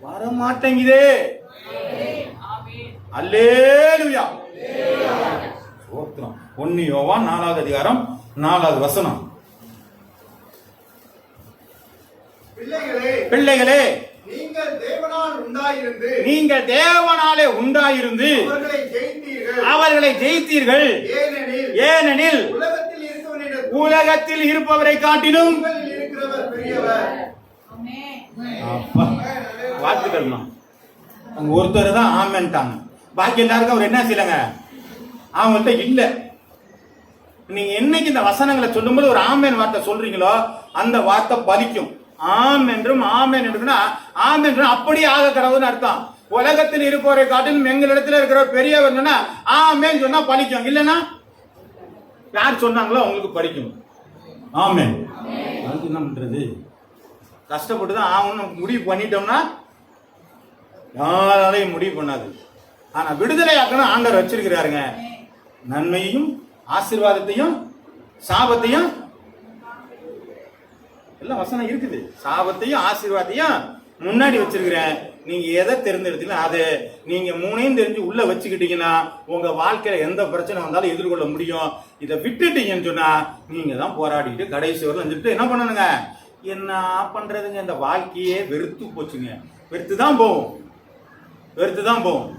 [SPEAKER 1] வர மாட்டேங்குதே. அல்லேலூயா. 1 யோவான் 4வது அதிகாரம் 4வது வசனம். பிள்ளைகளே, நீங்கள் தேவனாலே உண்டாயிருந்து அவர்களை ஜெயித்தீர்கள். ஏனெனில் உலகத்தில் இருப்பவரை காட்டிலும் வாழ்த்துக்கள். ஒருத்தர் தான் ஆமென்ட்டாங்க, பாக்கி எல்லாருக்கும் அவர் என்ன செய்யலங்க? அவங்கள்ட்ட இல்ல. நீங்க என்னைக்கு இந்த வசனங்களை சொல்லும்போது ஒரு ஆமென் வார்த்தை சொல்றீங்களோ அந்த வார்த்தை பலிக்கும். ஆம் என்றும் ஆமென் என்றும்னா ஆமென் அப்படியே ஆக கடவுள்னு அர்த்தம். உலகத்தில் இருப்பவரை காட்டிலும் எங்களிடத்துல இருக்கிற பெரியவர் சொன்னா ஆமேன்னு சொன்னா பலிக்கும், இல்லைன்னா யார் சொன்னாங்களோ அவங்களுக்கு படிக்கும். ஆமென். அதுக்கு என்ன பண்றது? கஷ்டப்பட்டுதான் ஆகணும் முடிவு பண்ணிட்டோம்னா யாராலையும் முடிவு பண்ணாது. ஆனா விடுதலை ஆக்கணும் ஆண்டவர் வச்சிருக்கிறாருங்க. நன்மையையும் ஆசீர்வாதத்தையும் சாபத்தையும் எல்லாம் வசனம் இருக்குது. சாபத்தையும் ஆசீர்வாதத்தையும் முன்னாடி வச்சிருக்கிறேன். நீங்க எதை தேர்ந்தெடுத்தீங்கன்னா அது நீங்க மூணையும் தெரிஞ்சு உள்ள வச்சுக்கிட்டீங்கன்னா உங்க வாழ்க்கையில எந்த பிரச்சனை வந்தாலும் எதிர்கொள்ள முடியும். இதை விட்டுட்டீங்கன்னு சொன்னா நீங்க தான் போராடிட்டு கடைசி வரலாம் சொல்லிட்டு என்ன பண்ணணுங்க? என்ன பண்றதுங்க? இந்த வாழ்க்கையே வெறுத்து போச்சுங்க. வெறுத்து தான் போகும்.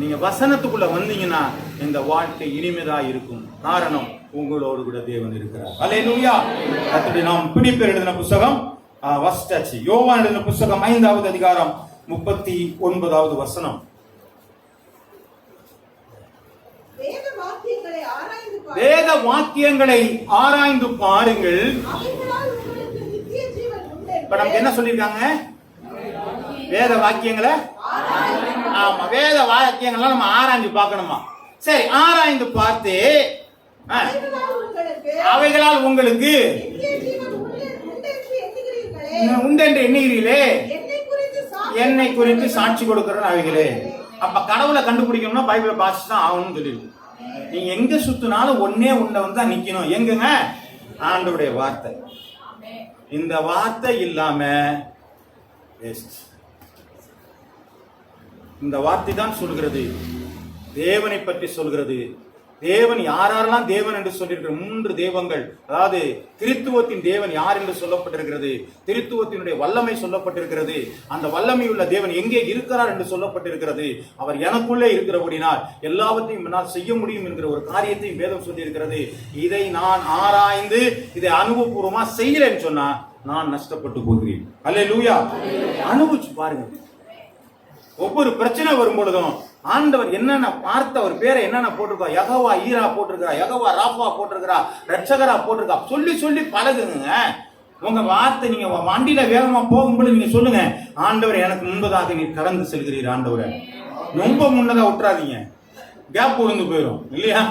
[SPEAKER 1] நீங்க வசனத்துக்குள்ள வந்தீங்கன்னா இந்த வாழ்க்கை இனிமைதா இருக்கும். காரணம் உங்களோடு கூட தேவன் இருக்கிறார். அல்லேலூயா. கர்த்தருடைய நாம் பிலிப்பியர் எழுதின புத்தகம் வாசிச்சாச்சு. யோவான் எழுதின புத்தகம் 5வது அதிகாரம் 39வது வசனம். வேத வாக்கியங்களை ஆராய்ந்து பாருங்கள். இப்ப நமக்கு என்ன சொல்லிருக்காங்க? வேத வாக்கியங்களை, ஆமா, வேத வாக்கியங்களை நம்ம ஆராய்ந்து பார்க்கணுமா? சரி, ஆராய்ந்து பார்த்து அவைகளால் உங்களுக்கு உண்டென்று எண்ணுகிறீர்களே, என்னை குறித்து சாட்சி கொடுக்கிற அவைகளே. அப்ப கடவுளை கண்டுபிடிக்கணும்னா பைபிளை வாசிச்சு தான் ஆகணும்னு சொல்லிருக்கு. நீங்க எங்க சுத்தினாலும் ஒன்னே உண்ட வந்து தான் நிக்கணும். எங்குங்க? ஆண்டவருடைய வார்த்தை. இந்த வார்த்தை இல்லாம இந்த வார்த்தை தான் சொல்கிறது, தேவனை பற்றி சொல்கிறது. தேவன் யாரெல்லாம் தேவன் என்று சொல்லியிருக்கிற 3 தெய்வங்கள், அதாவது திருத்துவத்தின் தேவன் யார் என்று சொல்லப்பட்டிருக்கிறது. திருத்துவத்தினுடைய வல்லமை சொல்லப்பட்டிருக்கிறது. அந்த வல்லமை உள்ள தேவன் எங்கே இருக்கிறார் என்று சொல்லப்பட்டிருக்கிறது. அவர் எனக்குள்ளே இருக்கிறபடினால் எல்லாவற்றையும் நான் செய்ய முடியும் என்கிற ஒரு காரியத்தையும் வேதம் சொல்லியிருக்கிறது. இதை நான் ஆராய்ந்து இதை அனுபவபூர்வமா செய்யலன்னு சொன்னா நான் நஷ்டப்பட்டு போகிறேன். அல்லேலூயா. அனுபவிச்சு பாருங்க. ஒவ்வொரு பிரச்சனை வரும் பொழுதும் ஆண்டவர் என்னென்ன பார்த்த ஒரு பேரை என்னென்ன போட்டிருக்கா, யெகோவா ஈரா போட்டிருக்கிறா, யெகோவா ராஃபா போட்டிருக்கிறா, ரட்சகரா போட்டிருக்கா, சொல்லி சொல்லி பழகுங்க. உங்க வார்த்தை நீங்க வண்டியில வேகமா போகும்போது நீங்க சொல்லுங்க, ஆண்டவர் எனக்கு முன்பதாக நீ கடந்து செல்கிறீர். ஆண்டவரை ரொம்ப முன்னதா விட்டுறாதீங்க, கேப் விழுந்து போயிடும் இல்லையா?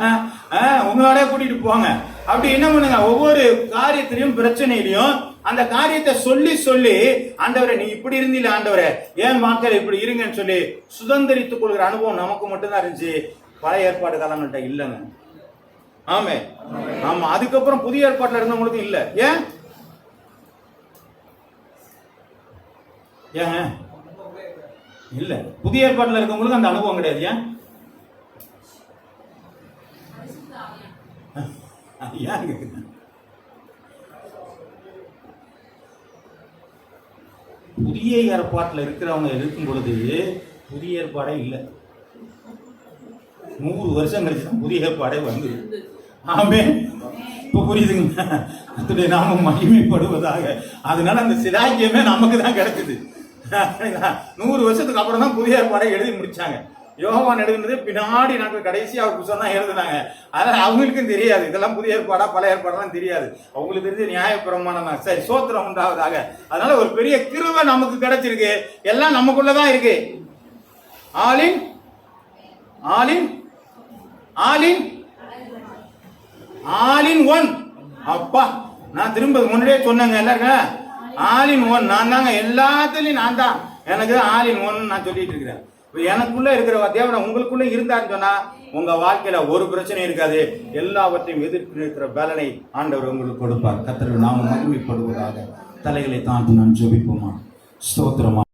[SPEAKER 1] உங்களோட கூட்டிட்டு போங்க. அப்படி என்ன பண்ணுங்க, ஒவ்வொரு காரியத்திலையும் பிரச்சனையிலையும் அந்த காரியத்தை சொல்லி சொல்லி ஆண்டவரை நீ இப்படி இருந்தீல, ஆண்டவரை ஏன் மக்கள் இப்படி இருங்கன்னு சொல்லி சுதந்திரித்துக் கொள்கிற அனுபவம் நமக்கு மட்டும்தான் இருந்துச்சு. பழைய ஏற்பாடு காலங்கள்ட்ட இல்லைங்க. ஆமே, ஆமா. அதுக்கப்புறம் புதிய ஏற்பாட்டுல இருந்தவங்களுக்கும் இல்ல. ஏன் ஏங்க இல்ல? புதிய ஏற்பாட்டுல இருக்கவங்களுக்கு அந்த அனுபவம் கிடையாது. ஏன் ஏன் புதிய ஏற்பாட்டில் இருக்கிறவங்க இருக்கும் பொழுது புதிய ஏற்பாடே இல்லை. 100 வருஷம் கழிச்சு தான் புதிய ஏற்பாடே வந்து. ஆமே, இப்ப புரியுதுங்க. அதனுடைய நாமம் மகிமைப்படுவதாக. அதனால அந்த சிலாக்கியமே நமக்கு தான் கிடைக்குது. 100 வருஷத்துக்கு அப்புறம் தான் புதிய ஏற்பாடை எழுதி முடிச்சாங்க. யோவான் எழுதுனது பின்னாடி நாட்கள் கடைசி அவர் புத்தகம் தான் எழுதுனாங்க. அதனால அவங்களுக்கும் தெரியாது இதெல்லாம் புதிய ஏற்பாடா பழைய ஏற்பாடெல்லாம் தெரியாது. அவங்களுக்கு தெரிஞ்ச நியாயப்பிரமாணம் தான். சரி, சோத்திரம் உண்டாவதாக. அதனால ஒரு பெரிய கிருபை நமக்கு கிடைச்சிருக்கு. எல்லாம் நமக்குள்ளதான் இருக்கு. ஆலின் ஆலின் ஆலின் ஆலின் ஒன். அப்பா, நான் திரும்ப முன்னாடியே சொன்னேங்க எல்லாருக்கும், ஆலின் ஒன் நான் தாங்க. எல்லாத்துலயும் நான் தான். எனக்கு ஆலின் ஒன் நான் சொல்லிட்டு இருக்கிறேன். எனக்குள்ள இருக்கிற தேவனை உங்களுக்குள்ள இருந்தான்னு சொன்னா உங்க வாழ்க்கையில ஒரு பிரச்சனை இருக்காது. எல்லாவற்றையும் எதிர்த்து இருக்கிற பலனை ஆண்டவர் உங்களுக்கு கொடுப்பார். கர்த்தர் நாம மகிமைப்படுவதாக. தலைகளை தாண்டி நான் ஜெபிப்போமா? ஸ்தோத்திரமா.